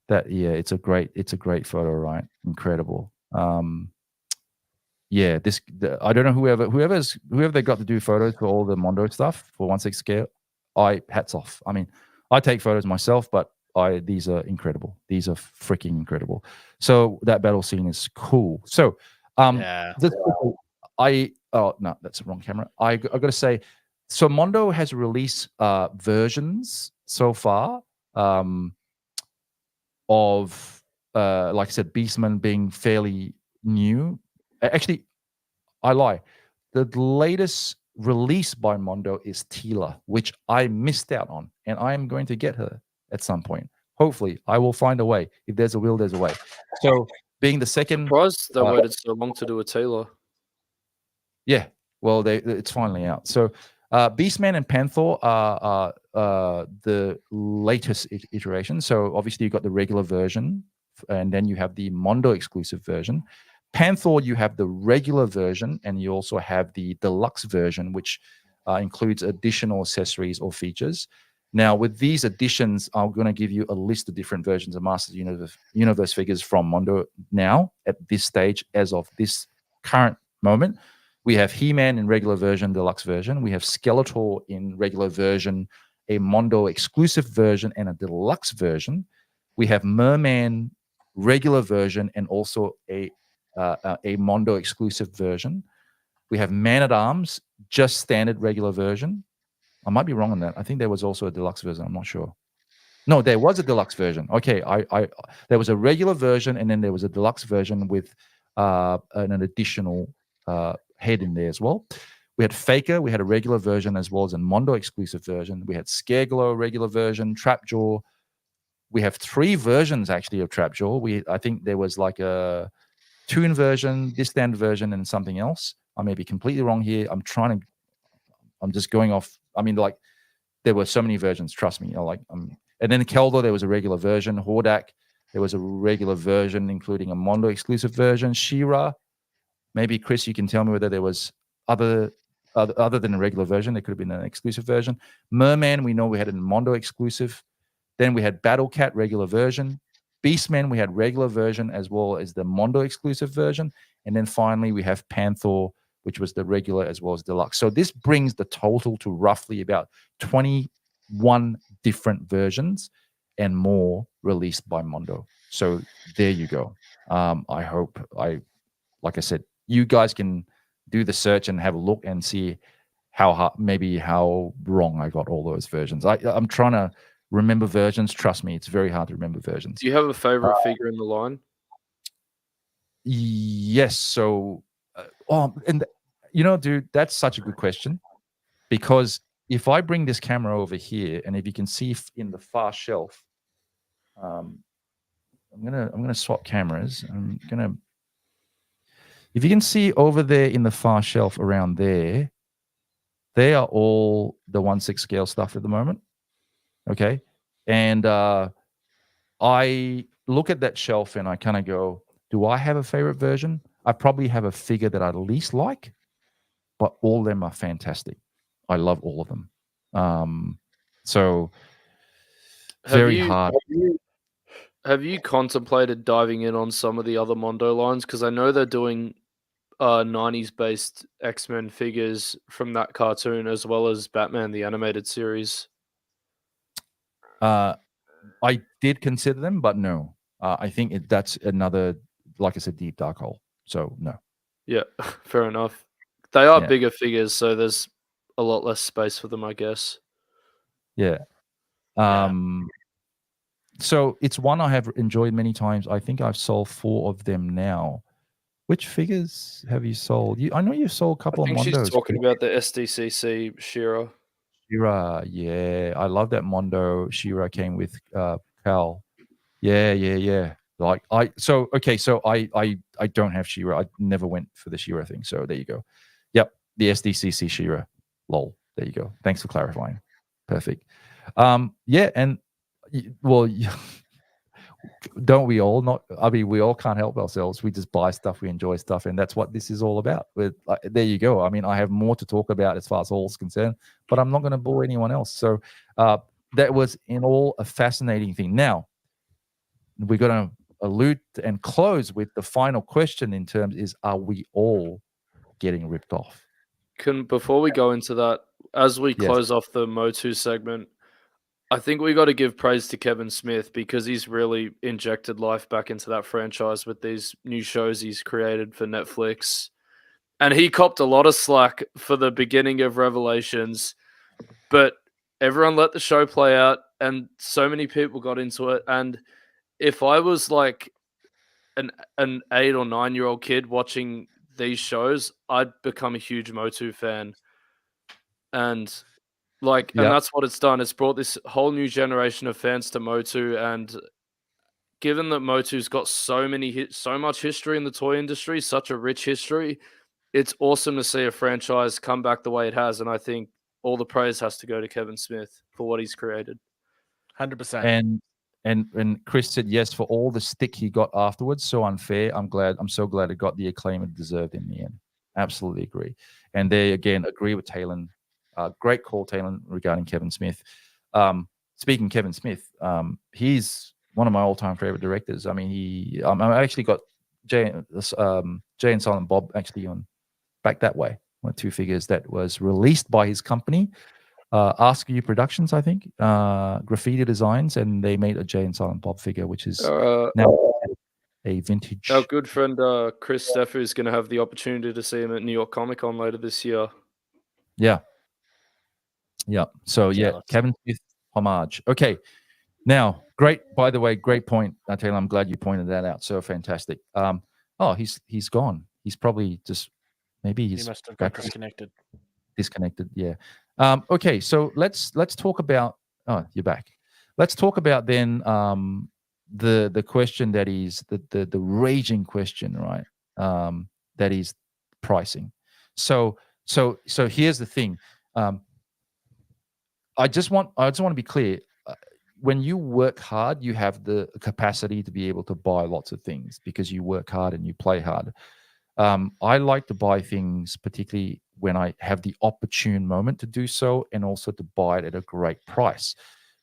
it's a great photo, right? Incredible. I don't know whoever they got to do photos for all the Mondo stuff for 1/6 scale. Hats off. I mean, I take photos myself, but these are incredible. These are freaking incredible. So that battle scene is cool. So that's the wrong camera. I got to say, so Mondo has released versions so far of like I said, Beastman being fairly new. Actually, I lie. The latest release by Mondo is Tila, which I missed out on, and I am going to get her at some point. Hopefully, I will find a way. If there's a will, there's a way. So, being the second, surprised they waited so long to do a Tila. Yeah, well, it's finally out. So, Beastman and Panther are the latest iteration. So obviously you got the regular version, and then you have the Mondo exclusive version. Panther, you have the regular version, and you also have the deluxe version, which includes additional accessories or features. Now, with these additions, I'm going to give you a list of different versions of Masters Universe figures from Mondo now at this stage, as of this current moment. We have He-Man in regular version, deluxe version. We have Skeletor in regular version, a Mondo exclusive version, and a deluxe version. We have Merman regular version and also a Mondo exclusive version. We have Man-at-Arms, just standard regular version. I might be wrong on that. I think there was also a deluxe version. I'm not sure. No, there was a deluxe version. Okay, there was a regular version, and then there was a deluxe version with an additional head in there as well. We had Faker, we had a regular version as well as a Mondo exclusive version. We had Scareglow regular version, Trapjaw. We have 3 versions actually of Trapjaw. I think there was like a Toon version, this standard version, and something else. I may be completely wrong here. I'm just going off. I mean, like there were so many versions. Trust me. And then Keldor, there was a regular version. Hordak, there was a regular version, including a Mondo exclusive version. She-Ra, maybe Chris, you can tell me whether there was other than a regular version. There could have been an exclusive version. Merman, we know we had a Mondo exclusive. Then we had Battle Cat regular version. Beastman, we had regular version as well as the Mondo exclusive version. And then finally we have Panther, which was the regular as well as deluxe. So this brings the total to roughly about 21 different versions and more released by Mondo. So there you go. I hope like I said, you guys can do the search and have a look and see how wrong I got all those versions. I'm trying to remember versions. Trust me, it's very hard to remember versions. Do you have a favorite figure in the line? Yes. So, dude, that's such a good question, because if I bring this camera over here, and if you can see in the far shelf, I'm gonna swap cameras. If you can see over there in the far shelf around there, they are all the 1/6 scale stuff at the moment. Okay. And I look at that shelf and I kind of go, do I have a favorite version? I probably have a figure that I least like, but all of them are fantastic. I love all of them. So very hard. Have you contemplated diving in on some of the other Mondo lines? Because I know they're doing 90s based X-Men figures from that cartoon, as well as Batman the animated series. I did consider them, but no. I think that's another, like I said, deep dark hole. So no. Yeah, fair enough. They are bigger figures, so there's a lot less space for them, I guess. Yeah. So it's one I have enjoyed many times. I think I've sold 4 of them now. Which figures have you sold? I know you've sold a couple of Mondos. I think she's talking about the SDCC She-Ra. She-Ra, yeah. I love that Mondo. She-Ra came with Cal. Yeah. Like I don't have She-Ra. I never went for the She-Ra thing. So there you go. Yep, the SDCC She-Ra. Lol. There you go. Thanks for clarifying. Perfect. Yeah, and well, don't we all? We all can't help ourselves. We just buy stuff, we enjoy stuff, and that's what this is all about. There you go. I mean, I have more to talk about as far as all is concerned, but I'm not going to bore anyone else. So that was in all a fascinating thing. Now we're going to allude and close with the final question in terms is, are we all getting ripped off? Before we go into that, as we close off the MOTU segment, I think we got to give praise to Kevin Smith, because he's really injected life back into that franchise with these new shows he's created for Netflix. And he copped a lot of slack for the beginning of Revelations, but everyone let the show play out and so many people got into it. And if I was like an 8 or 9-year-old kid watching these shows, I'd become a huge MOTU fan. And that's what it's done. It's brought this whole new generation of fans to MOTU, and given that MOTU's got so much history in the toy industry, such a rich history, it's awesome to see a franchise come back the way it has. And I think all the praise has to go to Kevin Smith for what he's created. 100%. And Chris said yes for all the stick he got afterwards. So unfair. I'm so glad it got the acclaim it deserved in the end. Absolutely agree. And they again agree with Talon. Great call, Talon, regarding Kevin Smith. Speaking of Kevin Smith, he's one of my all-time favorite directors. I mean, I actually got Jay and Silent Bob actually on Back That Way, one of 2 figures that was released by his company, Ask You Productions, I think, Graffiti Designs, and they made a Jay and Silent Bob figure, which is now a vintage. Our good friend Chris Steffu is going to have the opportunity to see him at New York Comic Con later this year. Yeah. So Kevin Smith homage. Okay. Now, by the way, great point, Taylor. I'm glad you pointed that out. So fantastic. He's gone. He's probably just he must have got disconnected. Disconnected, yeah. Okay, so let's talk about. Oh, you're back. Let's talk about then the question that is the raging question, right? That is pricing. So here's the thing. I just want to be clear. when you work hard, you have the capacity to be able to buy lots of things because you work hard and you play hard. I like to buy things, particularly when I have the opportune moment to do so, and also to buy it at a great price.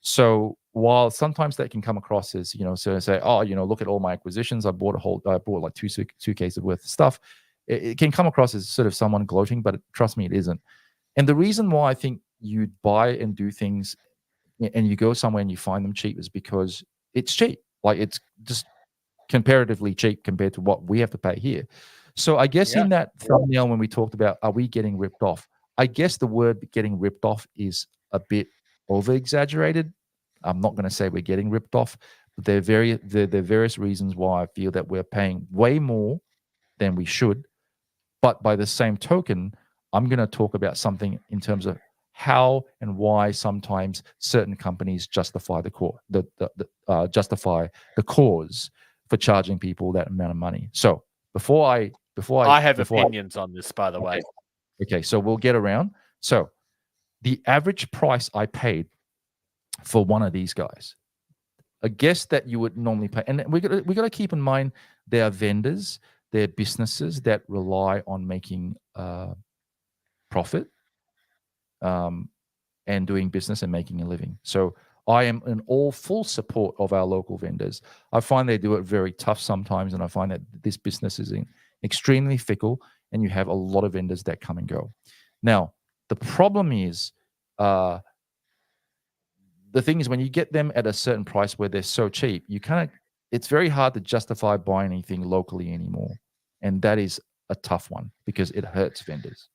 So while sometimes that can come across as, so say, oh, look at all my acquisitions. I bought like two suitcases worth of stuff. It can come across as sort of someone gloating, but trust me, it isn't. And the reason why I think you buy and do things and you go somewhere and you find them cheap is because it's cheap. Like, it's just comparatively cheap compared to what we have to pay here. So I guess in that thumbnail, when we talked about, are we getting ripped off? I guess the word getting ripped off is a bit over exaggerated. I'm not going to say we're getting ripped off, but there are various reasons why I feel that we're paying way more than we should. But by the same token, I'm going to talk about something in terms of how and why sometimes certain companies justify justify the cause for charging people that amount of money. So before I have opinions on this, by the way. Okay, so we'll get around. So the average price I paid for one of these guys, a guess that you would normally pay, and we got to keep in mind there are vendors, there are businesses that rely on making profit, and doing business and making a living. So I am in all full support of our local vendors. I find they do it very tough sometimes, and I find that this business is extremely fickle, and you have a lot of vendors that come and go. Now, the problem is, the thing is, when you get them at a certain price where they're so cheap, it's very hard to justify buying anything locally anymore. And that is a tough one because it hurts vendors,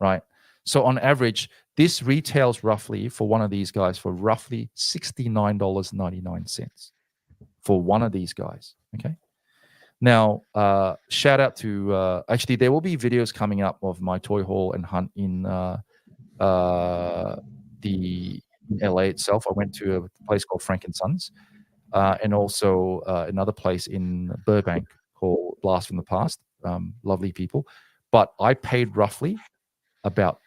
right? So on average, this retails roughly for one of these guys for roughly $69.99 for one of these guys. Okay. Now, shout out to actually, there will be videos coming up of my toy haul and hunt in LA itself. I went to a place called Frank and Sons, and also another place in Burbank called Blast from the Past. Lovely people, but I paid roughly about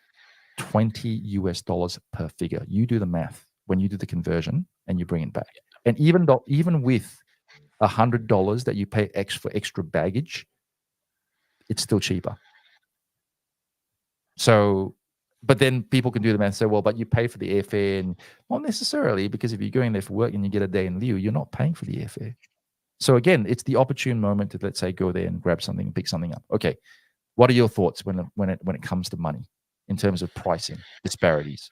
$20 per figure. You do the math when you do the conversion and you bring it back. And even with $100 that you pay for extra baggage, it's still cheaper. So, but then people can do the math and say, well, but you pay for the airfare, and not necessarily, because if you're going there for work and you get a day in lieu, you're not paying for the airfare. So again, it's the opportune moment to, let's say, go there and grab something and pick something up. Okay, what are your thoughts when it comes to money in terms of pricing disparities?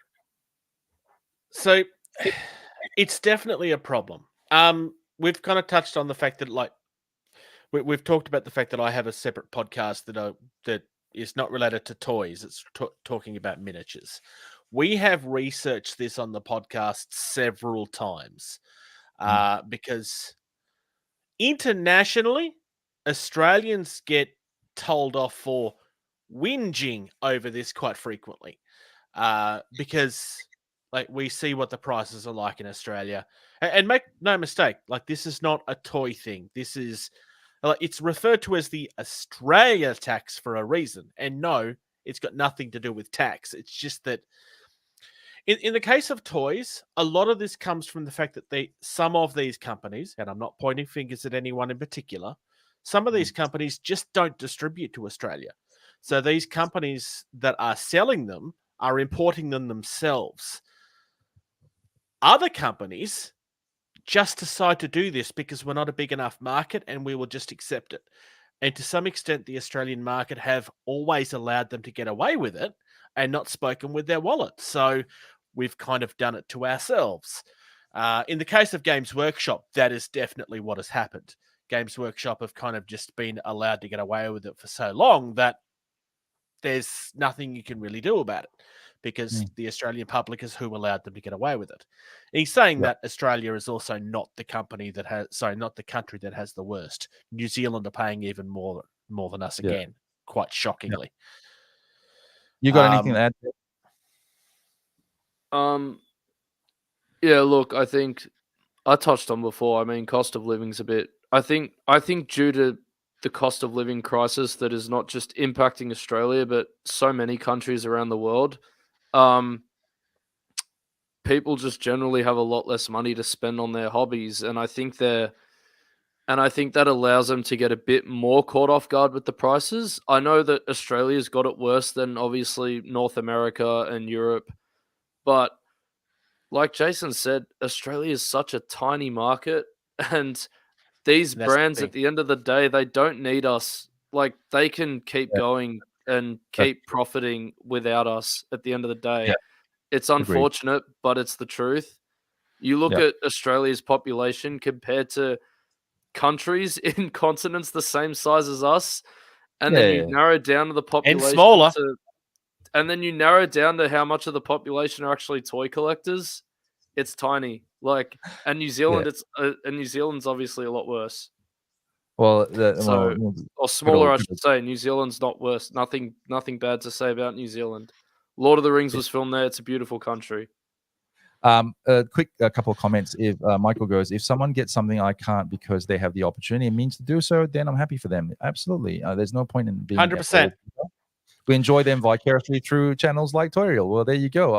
So it's definitely a problem. We've kind of touched on the fact that, like, we've talked about the fact that I have a separate podcast that is not related to toys. It's talking about miniatures. We have researched this on the podcast several times, because internationally, Australians get told off for whinging over this quite frequently, because, like, we see what the prices are like in Australia, and make no mistake, like, this is not a toy thing. This is, it's referred to as the Australia tax for a reason, and no, it's got nothing to do with tax. It's just that in the case of toys, a lot of this comes from the fact that some of these companies, and I'm not pointing fingers at anyone in particular, some of these companies just don't distribute to Australia. So these companies that are selling them are importing them themselves. Other companies just decide to do this because we're not a big enough market and we will just accept it. And to some extent, the Australian market have always allowed them to get away with it and not spoken with their wallet. So we've kind of done it to ourselves. In the case of Games Workshop, that is definitely what has happened. Games Workshop have kind of just been allowed to get away with it for so long that there's nothing you can really do about it, because the Australian public is who allowed them to get away with it. And he's saying that Australia is also not the country that has the worst. New Zealand are paying even more than us again, quite shockingly. You got anything to add? Yeah, look, I think I touched on before. I mean, cost of living's a bit. I think due to the cost of living crisis that is not just impacting Australia, but so many countries around the world, people just generally have a lot less money to spend on their hobbies, and I think that allows them to get a bit more caught off guard with the prices. I know that Australia's got it worse than obviously North America and Europe, but like Jason said, Australia is such a tiny market, and these brands at the end of the day, they don't need us. Like, they can keep going and keep profiting without us at the end of the day. Yeah. It's unfortunate, but it's the truth. You look at Australia's population compared to countries in continents the same size as us, and then you narrow down to the population and smaller. And then you narrow down to how much of the population are actually toy collectors. It's tiny. Like, and New Zealand, New Zealand's obviously a lot worse. Well, or smaller, I should say. New Zealand's not worse. Nothing bad to say about New Zealand. Lord of the Rings was filmed there. It's a beautiful country. A couple of comments. If Michael goes, if someone gets something I can't because they have the opportunity and means to do so, then I'm happy for them. Absolutely. There's no point in being 100%. We enjoy them vicariously through channels like Toriel. Well, there you go.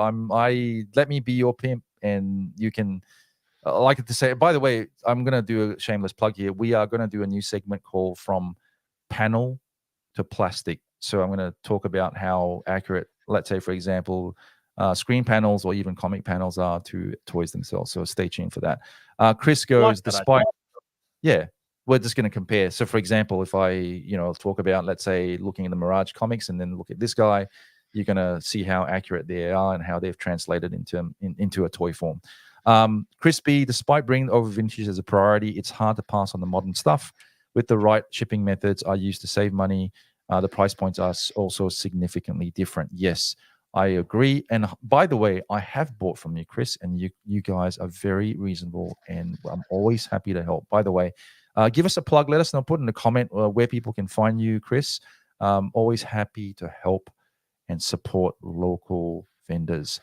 Let me be your pimp, and you can. I like to say. By the way, I'm gonna do a shameless plug here. We are gonna do a new segment called "From Panel to Plastic." So I'm gonna talk about how accurate, let's say, for example, screen panels or even comic panels are to toys themselves. So stay tuned for that. Chris goes, despite, we're just going to compare. So for example, if I, talk about, let's say, looking at the Mirage comics and then look at this guy, you're going to see how accurate they are and how they've translated into a toy form. Chris B, despite bringing over vintage as a priority, it's hard to pass on the modern stuff. With the right shipping methods are used to save money. The price points are also significantly different. Yes, I agree. And by the way, I have bought from you, Chris, and you guys are very reasonable, and I'm always happy to help. By the way, give us a plug. Let us know. Put in a comment where people can find you, Chris. Always happy to help and support local vendors.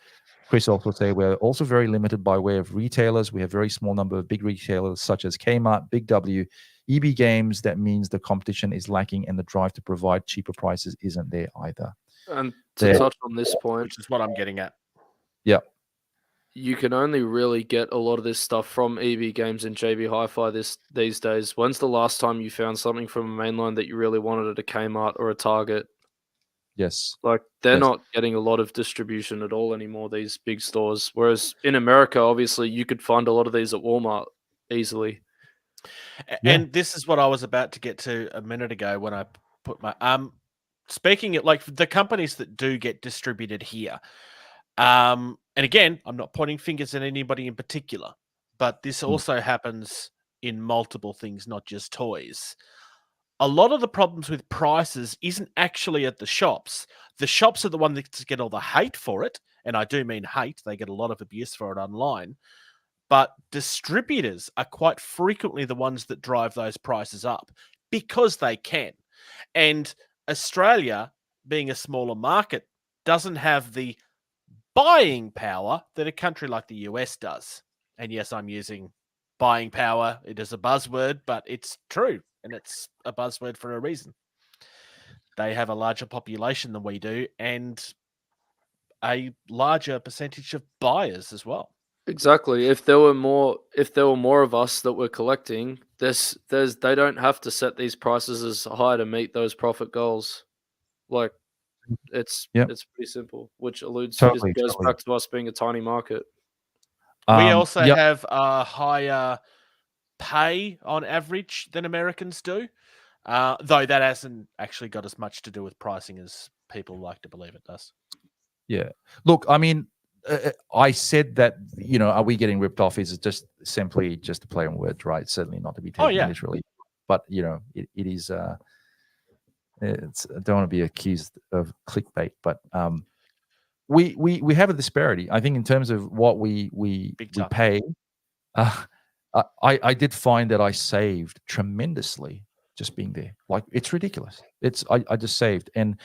Chris also say we're also very limited by way of retailers. We have a very small number of big retailers such as Kmart, Big W, EB Games. That means the competition is lacking and the drive to provide cheaper prices isn't there either. And to touch on this point, which is what I'm getting at. Yeah. You can only really get a lot of this stuff from EB Games and JB Hi-Fi these days. When's the last time you found something from a mainline that you really wanted at a Kmart or a Target? Yes. Like, they're not getting a lot of distribution at all anymore, these big stores. Whereas in America, obviously, you could find a lot of these at Walmart easily. And this is what I was about to get to a minute ago when I put my... Speaking of, like, the companies that do get distributed here, and again, I'm not pointing fingers at anybody in particular, but this also happens in multiple things, not just toys. A lot of the problems with prices isn't actually at the shops. The shops are the ones that get all the hate for it, and I do mean hate. They get a lot of abuse for it online. But distributors are quite frequently the ones that drive those prices up because they can. And Australia, being a smaller market, doesn't have the buying power that a country like the US does. And yes, I'm using buying power. It is a buzzword, but it's true. And it's a buzzword for a reason. They have a larger population than we do and a larger percentage of buyers as well. Exactly. If there were more of us that were collecting, they don't have to set these prices as high to meet those profit goals. Like, it's pretty simple, which goes back to us being a tiny market. We also have a higher pay on average than Americans do, though that hasn't actually got as much to do with pricing as people like to believe it does. Yeah. Look, I mean, I said that, are we getting ripped off? Is it just simply just a play on words, right? Certainly not to be taken literally, but it is. I don't want to be accused of clickbait, but we have a disparity. I think in terms of what we pay. I did find that I saved tremendously just being there. Like, it's ridiculous. I just saved. And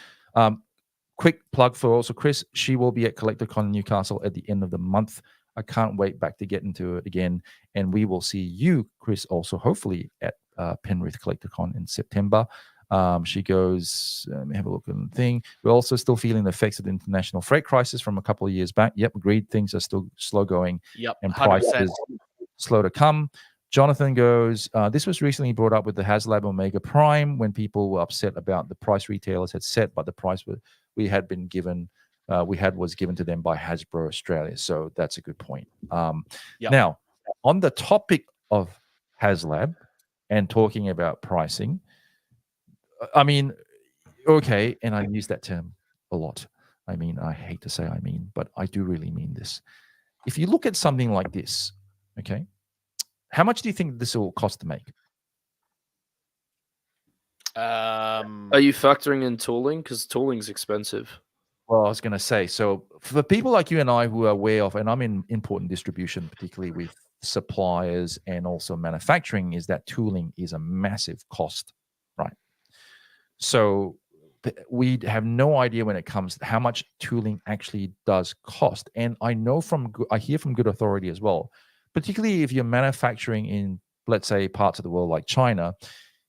quick plug for also Chris. She will be at CollectorCon Newcastle at the end of the month. I can't wait back to get into it again. And we will see you, Chris, also hopefully at Penrith CollectorCon in September. She goes, let me have a look at the thing. We're also still feeling the effects of the international freight crisis from a couple of years back. Yep, agreed. Things are still slow going. Yep, and 100%. prices slow to come. Jonathan goes, this was recently brought up with the HasLab Omega Prime when people were upset about the price retailers had set, but the price we had been given, was given to them by Hasbro Australia. So that's a good point. Now, on the topic of HasLab and talking about pricing, I mean, okay, and I use that term a lot. I mean, I hate to say but I do really mean this. If you look at something like this, okay, how much do you think this will cost to make? Are you factoring in tooling? Because tooling's expensive. Well, I was going to say, so for people like you and I who are aware of, and I'm in import and distribution, particularly with suppliers and also manufacturing, is that tooling is a massive cost, right? So we have no idea when it comes to how much tooling actually does cost. And I hear from good authority as well, particularly if you're manufacturing in, let's say, parts of the world like China,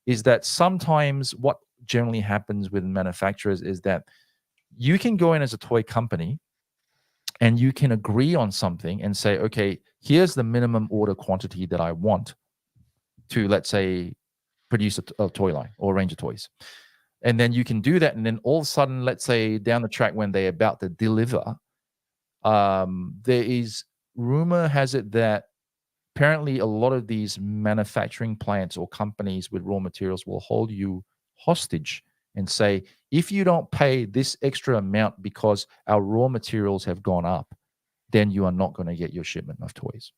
is that sometimes what generally happens with manufacturers is that you can go in as a toy company and you can agree on something and say, okay, here's the minimum order quantity that I want to, let's say, produce a toy line or a range of toys. And then you can do that. And then all of a sudden, let's say down the track when they're about to deliver, there is rumor has it that apparently a lot of these manufacturing plants or companies with raw materials will hold you hostage and say, if you don't pay this extra amount because our raw materials have gone up, then you are not going to get your shipment of toys.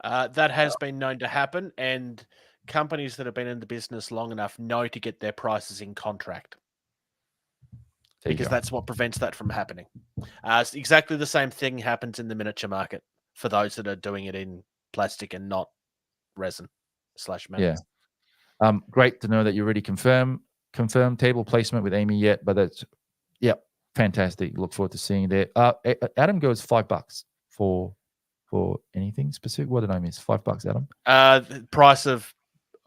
That has been known to happen, and companies that have been in the business long enough know to get their prices in contract. Because that's what prevents that from happening. Exactly the same thing happens in the miniature market for those that are doing it in plastic and not resin / metal. Yeah. Great to know that you already confirmed table placement with Amy yet, but that's fantastic. Look forward to seeing that. Adam goes $5 for anything specific. What did I miss? $5, Adam. The price of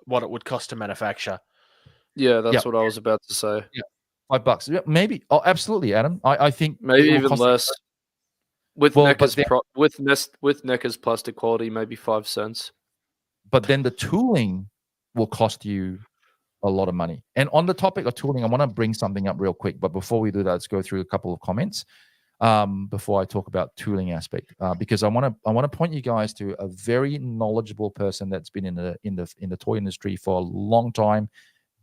what it would cost to manufacture. Yeah, that's what I was about to say. Yeah, $5. Yeah, maybe. Oh, absolutely, Adam. I think maybe even less. With NECA's plastic quality, maybe 5 cents. But then the tooling will cost you a lot of money. And on the topic of tooling, I want to bring something up real quick. But before we do that, let's go through a couple of comments before I talk about tooling aspect, because I want to point you guys to a very knowledgeable person that's been in the toy industry for a long time,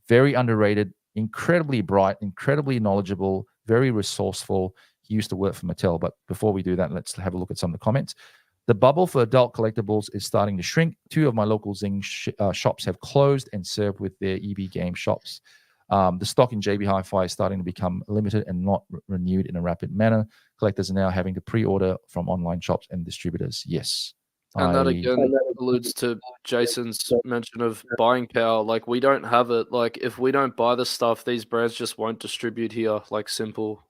very underrated, incredibly bright, incredibly knowledgeable, very resourceful. He used to work for Mattel. But before we do that, let's have a look at some of the comments. The bubble for adult collectibles is starting to shrink. 2 of my local Zing shops have closed and served with their EB game shops. The stock in JB Hi-Fi is starting to become limited and not renewed in a rapid manner. Collectors are now having to pre-order from online shops and distributors. Yes. And that again alludes to Jason's mention of buying power. Like, we don't have it. Like, if we don't buy the stuff, these brands just won't distribute here. Like, simple.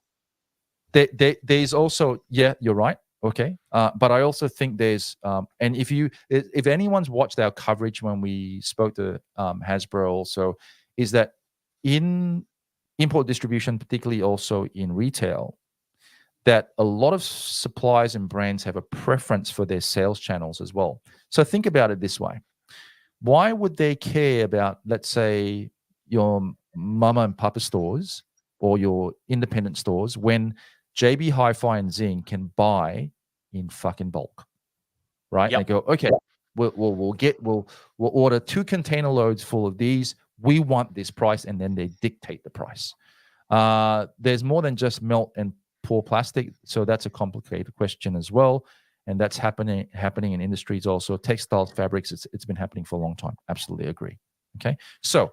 There's also, you're right. Okay. But I also think there's, and if anyone's watched our coverage when we spoke to Hasbro also, is that in import distribution, particularly also in retail, that a lot of suppliers and brands have a preference for their sales channels as well. So think about it this way. Why would they care about, let's say, your mama and papa stores or your independent stores when JB Hi-Fi and Zing can buy in fucking bulk, right? Yep. They go, okay, we'll order 2 container loads full of these. We want this price, and then they dictate the price. There's more than just melt and pour plastic, so that's a complicated question as well, and that's happening in industries also. Textiles, fabrics, it's been happening for a long time. Absolutely agree. Okay, so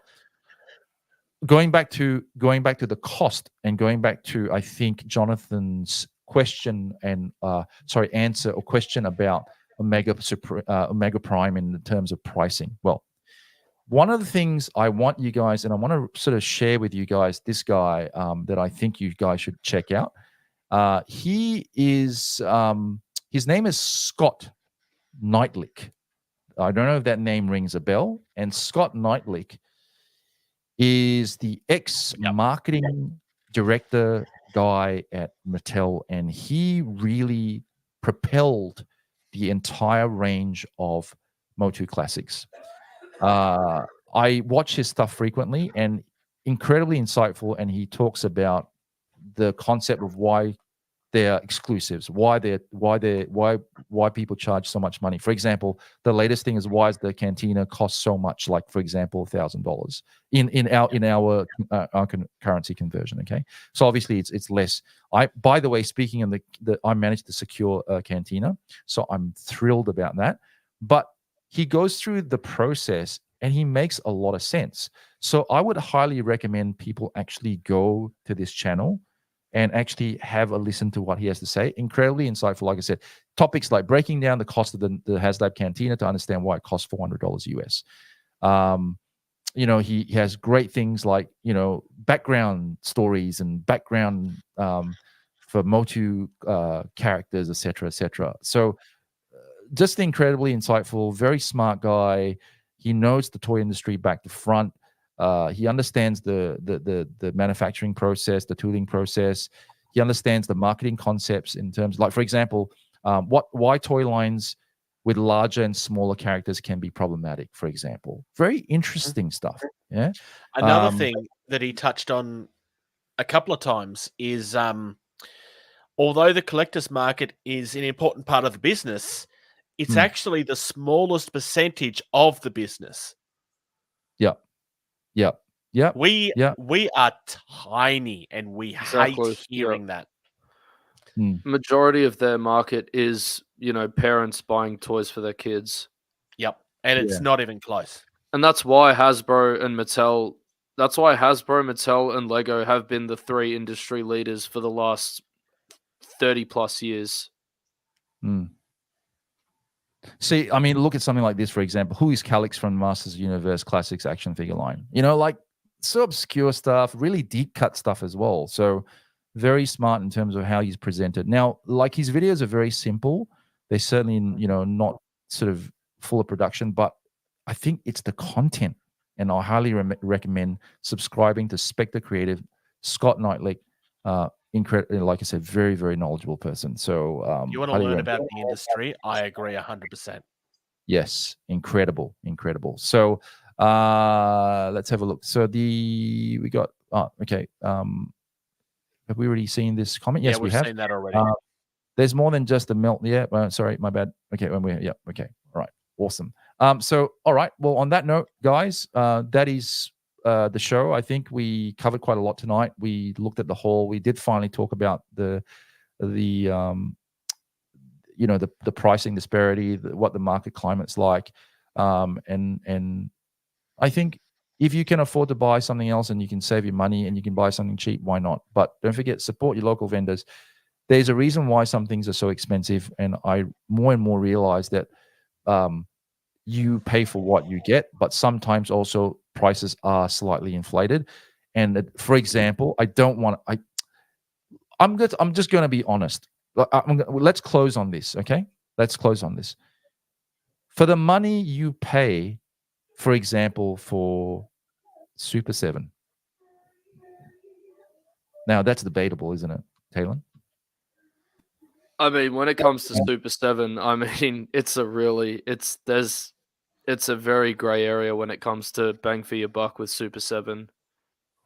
going back to the cost and going back to, I think, Jonathan's question and answer or question about Omega Prime in terms of pricing. Well, one of the things I want you guys, and I want to sort of share with you guys, this guy that I think you guys should check out. He is his name is Scott Knightlick. I don't know if that name rings a bell. And Scott Knightlick is the ex-marketing director guy at Mattel, and he really propelled the entire range of MOTU classics. I watch his stuff frequently, and incredibly insightful, and he talks about the concept of why they're exclusives, why people charge so much money. For example, the latest thing is why is the Cantina cost so much? Like, for example, $1,000 in our currency conversion. Okay, so obviously it's less. By the way, speaking of I managed to secure a Cantina, so I'm thrilled about that. But he goes through the process and he makes a lot of sense. So I would highly recommend people actually go to this channel and actually have a listen to what he has to say. Incredibly insightful, like I said. Topics like breaking down the cost of the HasLab Cantina to understand why it costs $400 US. He has great things like, background stories and background for MOTU characters, etc., etc. So just incredibly insightful, very smart guy. He knows the toy industry back to front. He understands the manufacturing process, the tooling process. He understands the marketing concepts in terms, like, for example, why toy lines with larger and smaller characters can be problematic, for example. Very interesting stuff. Yeah. Another thing that he touched on a couple of times is although the collector's market is an important part of the business, it's actually the smallest percentage of the business. Yeah. Yeah. Yeah. We are tiny, and we hate hearing that. Majority of their market is, parents buying toys for their kids. Yep. And it's not even close. And that's why Hasbro, Mattel, and Lego have been the three industry leaders for the last 30 plus years. See, I mean, look at something like this, for example. Who is Calix from Masters Universe Classics action figure line? Like so obscure stuff, really deep cut stuff as well. So very smart in terms of how he's presented. Now, like, his videos are very simple. They're certainly, not sort of full of production, but I think it's the content. And I highly recommend subscribing to Spectre Creative, Scott Knightley. Incredible, like I said, very, very knowledgeable person. So you want to learn about the industry? I agree 100%. Yes, incredible. So let's have a look. So we got okay. Have we already seen this comment? Yes, we've we have seen that already. There's more than just a melt. Yeah, sorry, my bad. Okay, okay, all right, awesome. So all right, well, on that note, guys, that is the show. I think we covered quite a lot tonight. We looked at the whole. We did finally talk about the pricing disparity, what the market climate's like, and I think if you can afford to buy something else and you can save your money and you can buy something cheap, why not? But don't forget, support your local vendors. There's a reason why some things are so expensive, and I more and more realize that you pay for what you get, but sometimes also prices are slightly inflated. And for example, I'm just going to be honest. Let's close on this, okay? Let's close on this. For the money you pay, for example, for Super 7. Now, that's debatable, isn't it, Talon? I mean, when it comes to Super 7, I mean, it's a very gray area when it comes to bang for your buck with Super 7.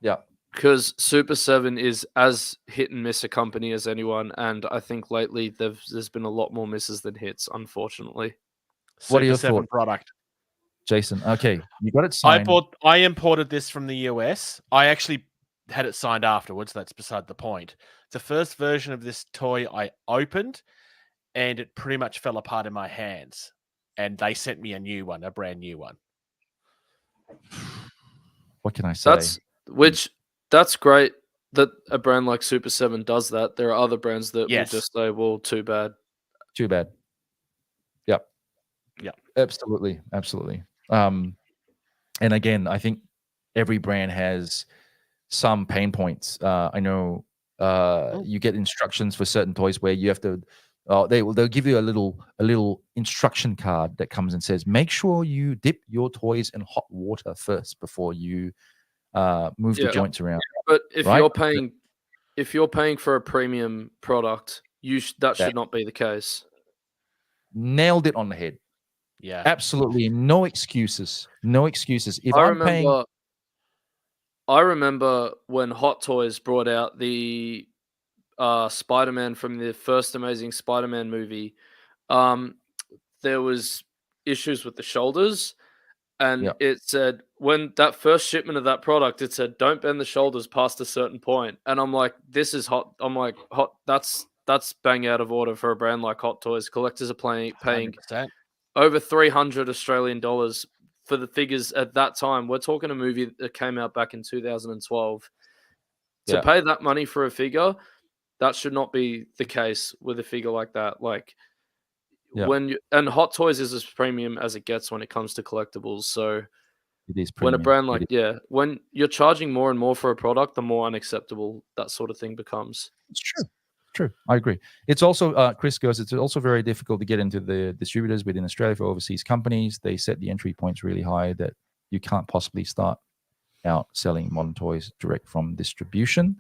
Yeah. Because Super 7 is as hit and miss a company as anyone, and I think lately there's been a lot more misses than hits, unfortunately. What are your Super 7 thoughts, product? Jason? Okay, you got it signed. I imported this from the US. I actually had it signed afterwards. That's beside the point. The first version of this toy I opened, and it pretty much fell apart in my hands. And they sent me a new one, a brand new one. What can I say? That's great that a brand like Super 7 does that. There are other brands that will just say, well, too bad. Too bad. Yep. Yeah. Absolutely. And again, I think every brand has some pain points. I know you get instructions for certain toys where you have to they'll give you a little instruction card that comes and says, make sure you dip your toys in hot water first before you move the joints around. But if right? you're paying for a premium product, that should not be the case. Nailed it on the head. Yeah, absolutely no excuses. No excuses. If I remember when Hot Toys brought out the Spider-Man from the first Amazing Spider-Man movie. There was issues with the shoulders, and it said when that first shipment of that product, it said don't bend the shoulders past a certain point. And I'm like, this is hot. I'm like, hot. That's bang out of order for a brand like Hot Toys. Collectors are paying 100%. over 300 Australian dollars for the figures at that time. We're talking a movie that came out back in 2012. To pay that money for a figure, that should not be the case with a figure like that. Like and Hot Toys is as premium as it gets when it comes to collectibles. So it is when premium. a brand like when you're charging more and more for a product, the more unacceptable that sort of thing becomes. It's true. I agree. It's also Chris goes, it's also very difficult to get into the distributors within Australia for overseas companies. They set the entry points really high that you can't possibly start out selling modern toys direct from distribution.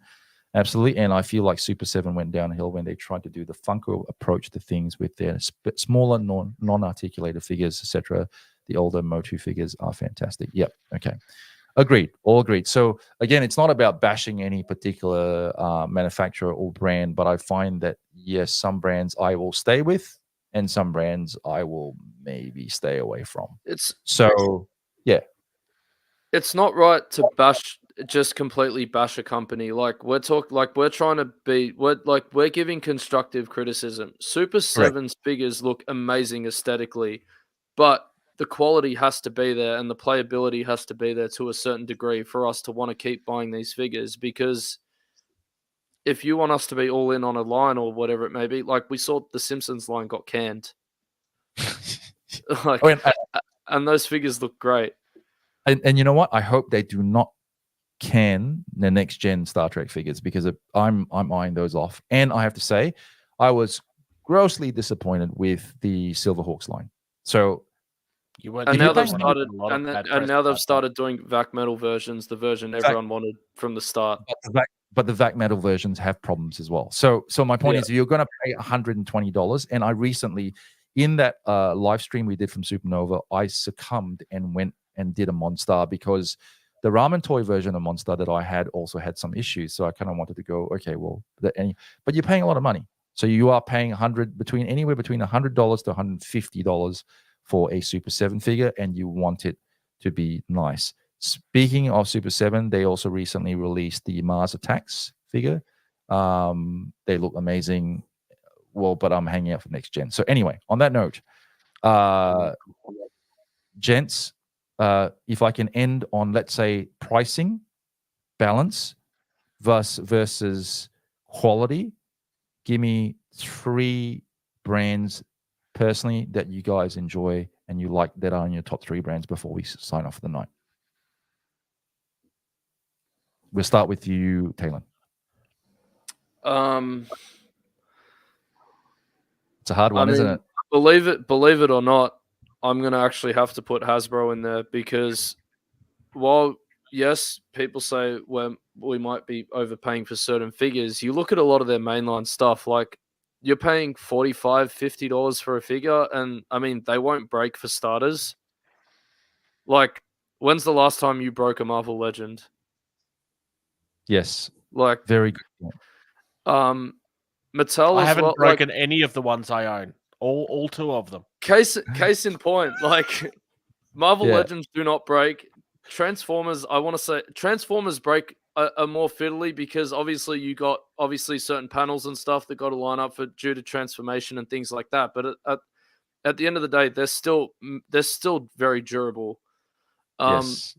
Absolutely. And I feel like Super 7 went downhill when they tried to do the Funko approach to things with their smaller non-articulated figures, etc. The older MOTU figures are fantastic. Yep. Okay. Agreed. All agreed. So again, it's not about bashing any particular manufacturer or brand, but I find that, yes, some brands I will stay with and some brands I will maybe stay away from. It's not right to just completely bash a company. Like we're giving constructive criticism. Super 7's figures look amazing aesthetically, but the quality has to be there and the playability has to be there to a certain degree for us to want to keep buying these figures. Because if you want us to be all in on a line or whatever it may be, like we saw the Simpsons line got canned. And those figures look great. And you know what? I hope they do not can the next gen Star Trek figures, because I'm eyeing those off. And I have to say, I was grossly disappointed with the Silverhawks line. So now they've started doing VAC metal versions, the version everyone wanted from the start. But the VAC metal versions have problems as well. So my point is, you're going to pay $120. And I recently, in that live stream we did from Supernova, I succumbed and went and did a Monstar because the ramen toy version of Monstar that I had also had some issues. So I kind of wanted to go, okay, well, but you're paying a lot of money. So you are paying anywhere between $100 to $150 for a Super 7 figure, and you want it to be nice. Speaking of Super 7, they also recently released the Mars Attacks figure. They look amazing. Well, but I'm hanging out for next gen. So anyway, on that note, gents, if I can end on, let's say, pricing, balance versus quality, give me 3 brands personally that you guys enjoy and you like that are in your top 3 brands before we sign off for the night. We'll start with you, Talon. It's a hard one, isn't it? Believe it or not, I'm going to actually have to put Hasbro in there because while, yes, people say we might be overpaying for certain figures, you look at a lot of their mainline stuff, like you're paying $45, $50 for a figure, and I mean, they won't break for starters. Like, when's the last time you broke a Marvel Legend? Yes. Like, very good. Mattel. I haven't broken any of the ones I own. All 2 of them. Case in point, like Marvel Legends do not break. Transformers, I want to say Transformers break are more fiddly because obviously you got certain panels and stuff that got to line up for due to transformation and things like that. But at the end of the day, they're still very durable. Yes.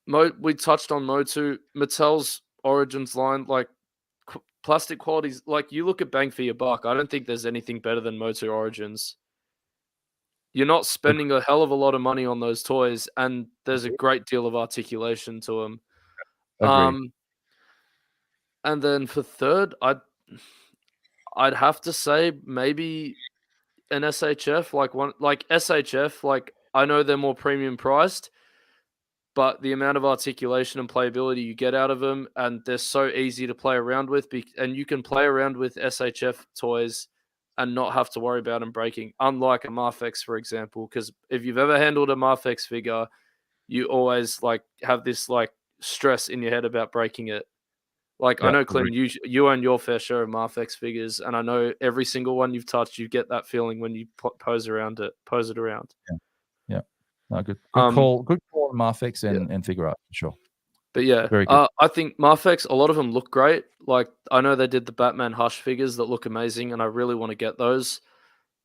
We touched on MOTU. Mattel's Origins line, like plastic qualities, like you look at bang for your buck. I don't think there's anything better than MOTU Origins. You're not spending a hell of a lot of money on those toys, and there's a great deal of articulation to them. Agreed. And then for third, I'd have to say maybe an SHF, like SHF. Like I know they're more premium priced, but the amount of articulation and playability you get out of them, and they're so easy to play around with, and you can play around with SHF toys and not have to worry about them breaking, unlike a Marfex, for example, because if you've ever handled a Marfex figure, you always like have this like stress in your head about breaking it. Like, I know, Clint, you own your fair share of Marfex figures, and I know every single one you've touched, you get that feeling when you pose it around. Yeah. No, good call. Good call on Marfex and figure out for sure. But yeah, very good. I think Marfex, a lot of them look great. Like, I know they did the Batman Hush figures that look amazing, and I really want to get those.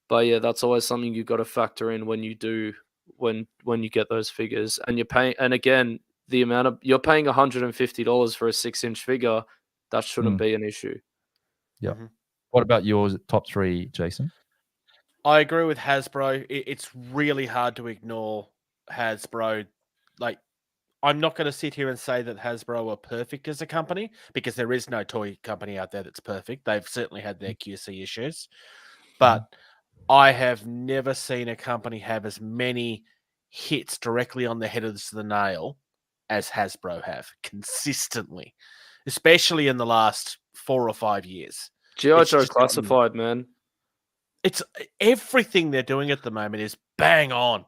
But yeah, that's always something you've got to factor in when you do when you get those figures, and you're paying. And again, the amount of you're paying $150 for a 6-inch figure, that shouldn't be an issue. Yeah. What about yours? Top 3, Jason? I agree with Hasbro. It's really hard to ignore Hasbro. Like, I'm not going to sit here and say that Hasbro are perfect as a company, because there is no toy company out there that's perfect. They've certainly had their QC issues, but I have never seen a company have as many hits directly on the head of the nail as Hasbro have consistently, especially in the last 4 or 5 years. G.I. Joe Classified, man. It's everything they're doing at the moment is bang on.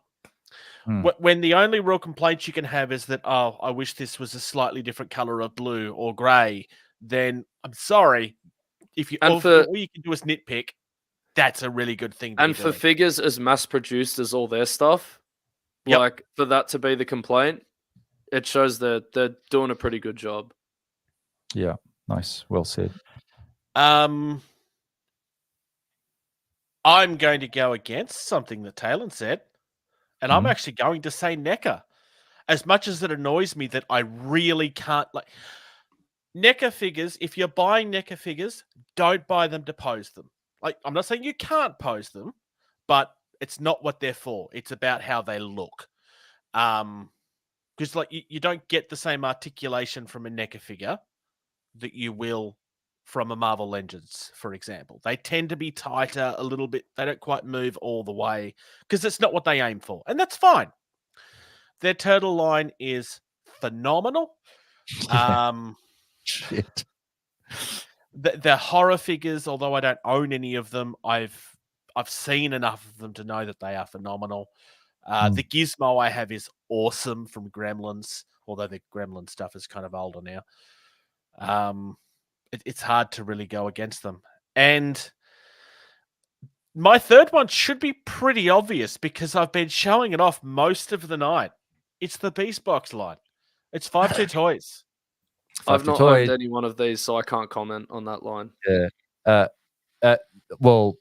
When the only real complaints you can have is that, oh, I wish this was a slightly different color of blue or gray, then I'm sorry. If you all you can do is nitpick, that's a really good thing to and be for doing. Figures as mass-produced as all their stuff, like, for that to be the complaint, it shows that they're doing a pretty good job. Yeah, nice. Well said. I'm going to go against something that Talon said, and I'm actually going to say NECA. As much as it annoys me that I really can't, like, NECA figures, if you're buying NECA figures, don't buy them to pose them. Like, I'm not saying you can't pose them, but it's not what they're for. It's about how they look. Because, like, you don't get the same articulation from a NECA figure that you will from a Marvel Legends, for example. They tend to be tighter a little bit. They don't quite move all the way because it's not what they aim for. And that's fine. Their turtle line is phenomenal. Shit. The horror figures, although I don't own any of them, I've seen enough of them to know that they are phenomenal. The Gizmo I have is awesome from Gremlins, although the Gremlin stuff is kind of older now. It's hard to really go against them. And my third one should be pretty obvious because I've been showing it off most of the night. It's the Beast Box line. It's 5-2 Toys. I've not owned any one of these, so I can't comment on that line. Yeah. Well,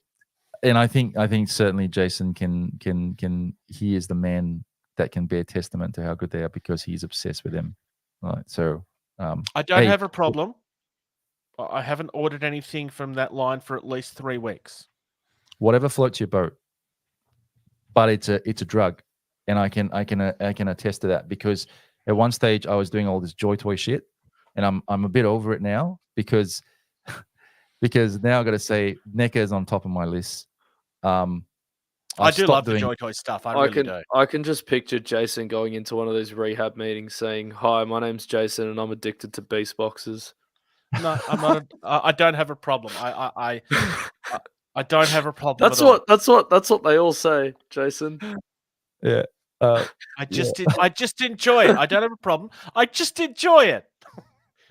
and I think certainly Jason can he is the man that can bear testament to how good they are because he's obsessed with them. Right. So I don't have a problem. I haven't ordered anything from that line for at least 3 weeks. Whatever floats your boat. But it's a drug. And I can attest to that because at one stage I was doing all this Joy Toy shit, and I'm a bit over it now because now I got to say NECA is on top of my list. I do love the Joy Toy stuff. I really do. I can just picture Jason going into one of those rehab meetings saying, "Hi, my name's Jason, and I'm addicted to Beast Boxes." No, I'm not. I don't have a problem. I don't have a problem. That's what they all say, Jason. Yeah. I just enjoy it. I don't have a problem. I just enjoy it.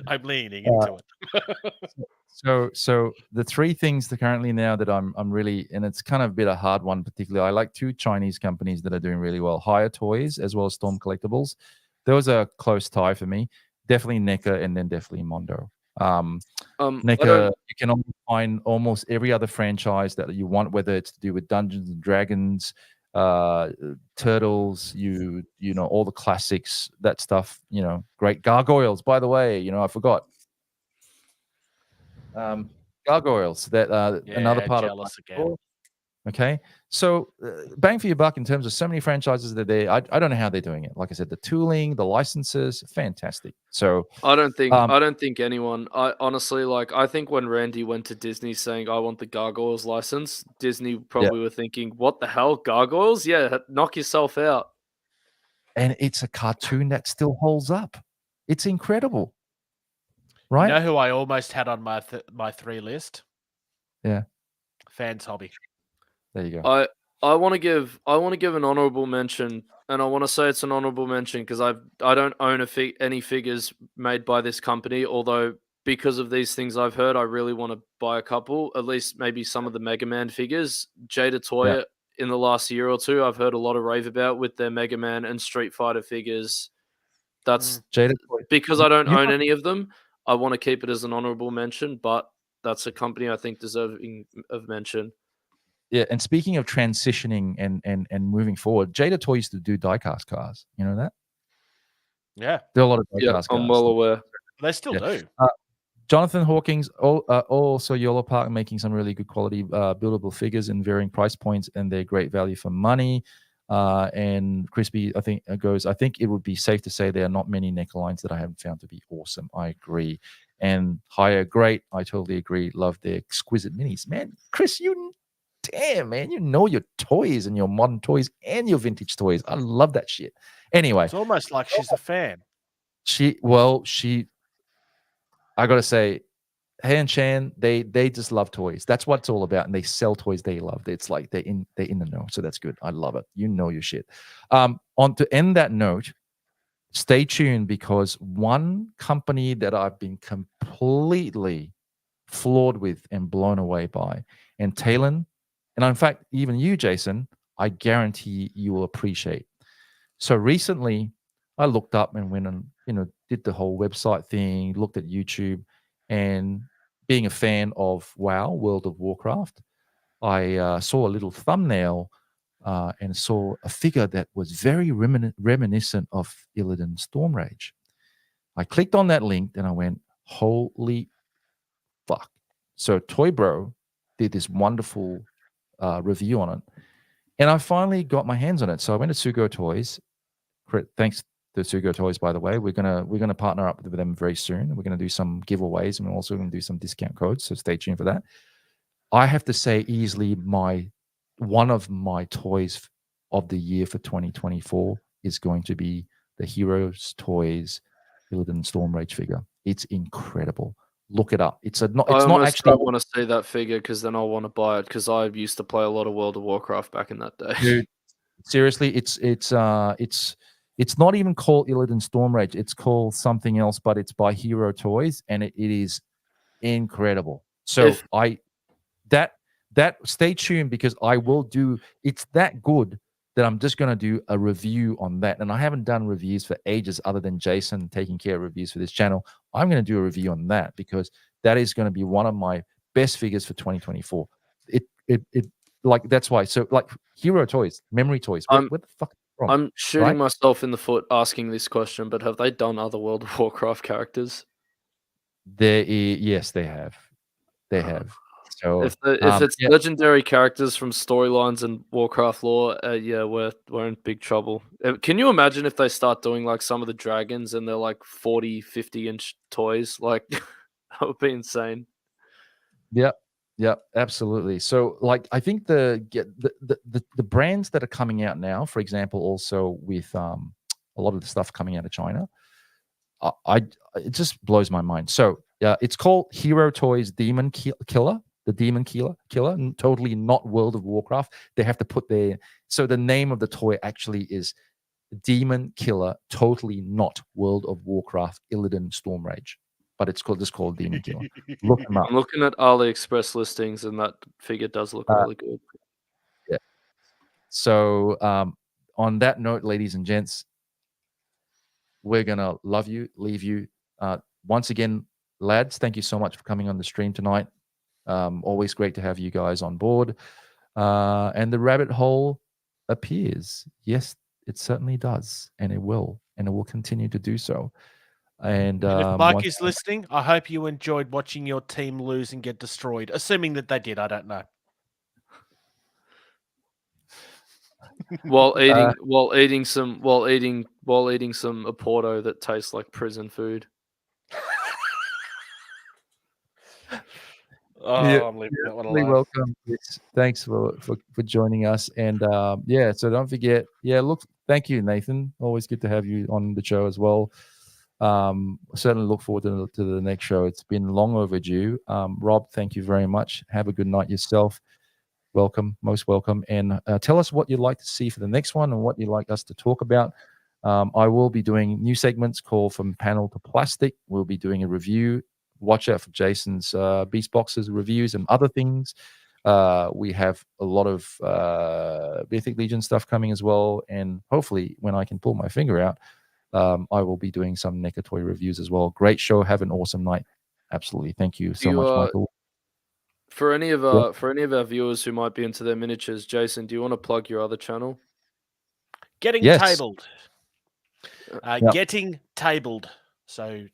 I'm leaning into it. So the 3 things that currently now that I'm really, and it's kind of a bit a hard one particularly. I like 2 Chinese companies that are doing really well, Higher Toys as well as Storm Collectibles. Those are a close tie for me. Definitely NECA and then definitely Mondo. NECA, you can find almost every other franchise that you want, whether it's to do with Dungeons and Dragons, Turtles, you know, all the classics, that stuff, you know, great Gargoyles, by the way, you know, I forgot. Gargoyles, that another part of again. Okay, so bang for your buck in terms of so many franchises that I don't know how they're doing it. Like I said, the tooling, the licenses, fantastic. So I don't think anyone. I honestly, like, I think when Randy went to Disney saying I want the Gargoyles license, Disney probably were thinking, "What the hell, Gargoyles? Yeah, knock yourself out." and it's a cartoon that still holds up. It's incredible, right? You know who I almost had on my 3 list? Yeah. Fans Hobby. There you go. I want to give an honorable mention, and I want to say it's an honorable mention because I don't own any figures made by this company, although because of these things I've heard, I really want to buy a couple, at least maybe some of the Mega Man figures. Jada Toy in the last year or two, I've heard a lot of rave about with their Mega Man and Street Fighter figures. That's Jada Toy. Because I don't own any of them. I want to keep it as an honorable mention, but that's a company I think deserving of mention. Yeah, and speaking of transitioning and moving forward, Jada Toy used to do diecast cars. You know that? Yeah. There are a lot of diecast cars. I'm well aware. They still do. Jonathan Hawkins, also Yolo Park, making some really good quality buildable figures in varying price points, and they're great value for money. And Crispy, I think it would be safe to say there are not many necklines that I haven't found to be awesome. I agree. And Higher, great. I totally agree. Love their exquisite minis. Man, Chris, damn, man, you know your toys and your modern toys and your vintage toys. I love that shit. Anyway. It's almost like she's a fan. I got to say, Hey and Chan, they just love toys. That's what it's all about. And they sell toys they love. It's like they're in the know. So that's good. I love it. You know your shit. On to end that note, stay tuned, because one company that I've been completely floored with and blown away by, and Talon, and in fact, even you, Jason, I guarantee you will appreciate. So recently, I looked up and went and did the whole website thing, looked at YouTube, and being a fan of World of Warcraft, I saw a little thumbnail and saw a figure that was very reminiscent of Illidan Stormrage. I clicked on that link and I went, holy fuck. So Toy Bro did this wonderful review on it, and I finally got my hands on it. So I went to Sugo Toys. Thanks to Sugo Toys, by the way. We're gonna partner up with them very soon. We're gonna do some giveaways, and we're also gonna do some discount codes. So stay tuned for that. I have to say, easily one of my toys of the year for 2024 is going to be the Heroes Toys Illidan Stormrage figure. It's incredible. Look it up. It's not actually. I want to see that figure because then I'll want to buy it, because I used to play a lot of World of Warcraft back in that day. Dude, seriously, it's not even called Illidan Stormrage. It's called something else, but it's by Hero Toys, and it is incredible. So stay tuned, because I will do. It's that good that I'm just gonna do a review on that. And I haven't done reviews for ages, other than Jason taking care of reviews for this channel. I'm gonna do a review on that, because that is gonna be one of my best figures for 2024. It like, that's why. So like Hero Toys, memory toys. What the fuck? I'm shooting myself in the foot asking this question, but have they done other World of Warcraft characters? Yes, they have. They have. So if it's legendary characters from storylines and Warcraft lore, we're in big trouble. Can you imagine if they start doing like some of the dragons and they're like 40, 50-inch toys? Like, that would be insane. Yep, absolutely. So like, I think the brands that are coming out now, for example, also with a lot of the stuff coming out of China, it just blows my mind. So it's called Hero Toys Demon Killer. The Demon Killer, totally not World of Warcraft. They have to put so the name of the toy actually is Demon Killer, totally not World of Warcraft Illidan Stormrage, but it's just called Demon Killer. Look them up. I'm looking at AliExpress listings, and that figure does look really good. Yeah. So on that note, ladies and gents, we're gonna leave you. Once again, lads, thank you so much for coming on the stream tonight. Always great to have you guys on board. And the rabbit hole appears. Yes, it certainly does, and it will continue to do so. And if Mike is listening, I hope you enjoyed watching your team lose and get destroyed. Assuming that they did, I don't know. while eating some Oporto that tastes like prison food. I'm leaving that one alone. Welcome. Thanks for joining us. And so don't forget. Thank you, Nathan. Always good to have you on the show as well. Certainly look forward to the next show. It's been long overdue. Rob, thank you very much. Have a good night yourself. Welcome, most welcome. And tell us what you'd like to see for the next one and what you'd like us to talk about. I will be doing new segments called From Panel to Plastic. We'll be doing a review. Watch out for Jason's Beast Boxes reviews and other things. We have a lot of Mythic Legion stuff coming as well. And hopefully, when I can pull my finger out, I will be doing some NECA toy reviews as well. Great show. Have an awesome night. Absolutely. Thank you so much, Michael. For any of our viewers who might be into their miniatures, Jason, do you want to plug your other channel? Getting tabled. Getting tabled. So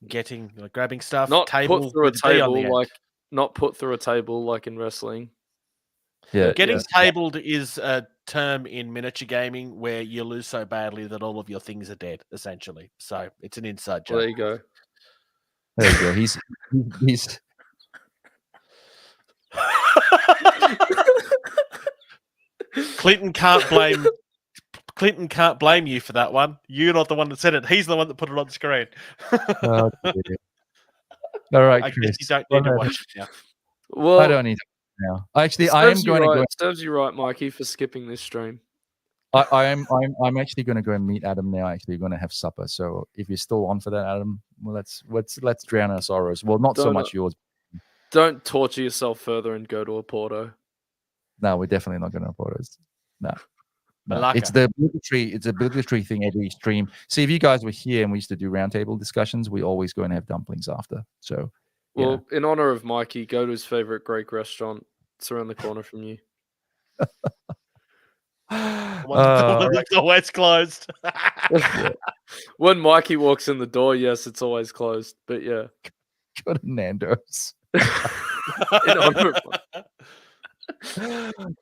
grabbing stuff. Not table put through a table not put through a table like in wrestling. Yeah. Getting tabled is a term in miniature gaming where you lose so badly that all of your things are dead, essentially. So it's an inside joke. There you go. There you go. He's Clinton can't blame you for that one. You're not the one that said it. He's the one that put it on the screen. All right, I Chris. guess you don't need to watch it now. Well, I don't need to now. Actually, I am going to go. It serves you right, Mikey, for skipping this stream. I'm actually going to go and meet Adam now. Actually, going to have supper. So if you're still on for that, Adam, well, let's drown our sorrows. Well, not so much yours. Don't torture yourself further and go to a Porto. No, we're definitely not going to Portos. No. Like it's the obligatory thing every stream. See, if you guys were here and we used to do roundtable discussions, we always go and have dumplings after. So, well, in honor of Mikey, go to his favorite Greek restaurant. It's around the corner from you. It's always closed. When Mikey walks in the door, yes, it's always closed. But yeah, go to Nando's. In honor of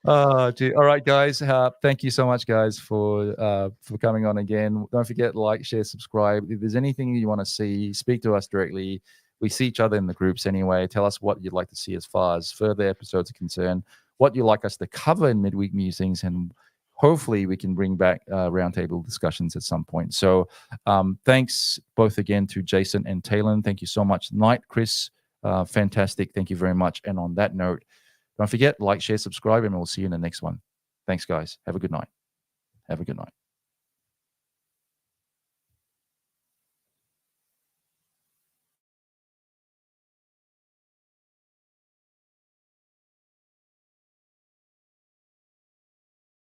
Oh, gee. All right, guys. Thank you so much, guys, for coming on again. Don't forget, like, share, subscribe. If there's anything you want to see, speak to us directly. We see each other in the groups anyway. Tell us what you'd like to see as far as further episodes are concerned, what you'd like us to cover in midweek musings, and hopefully we can bring back roundtable discussions at some point. So thanks both again to Jason and Talon. Thank you so much. Night, Chris. Fantastic. Thank you very much. And on that note, don't forget, like, share, subscribe, and we'll see you in the next one. Thanks, guys. Have a good night. Have a good night.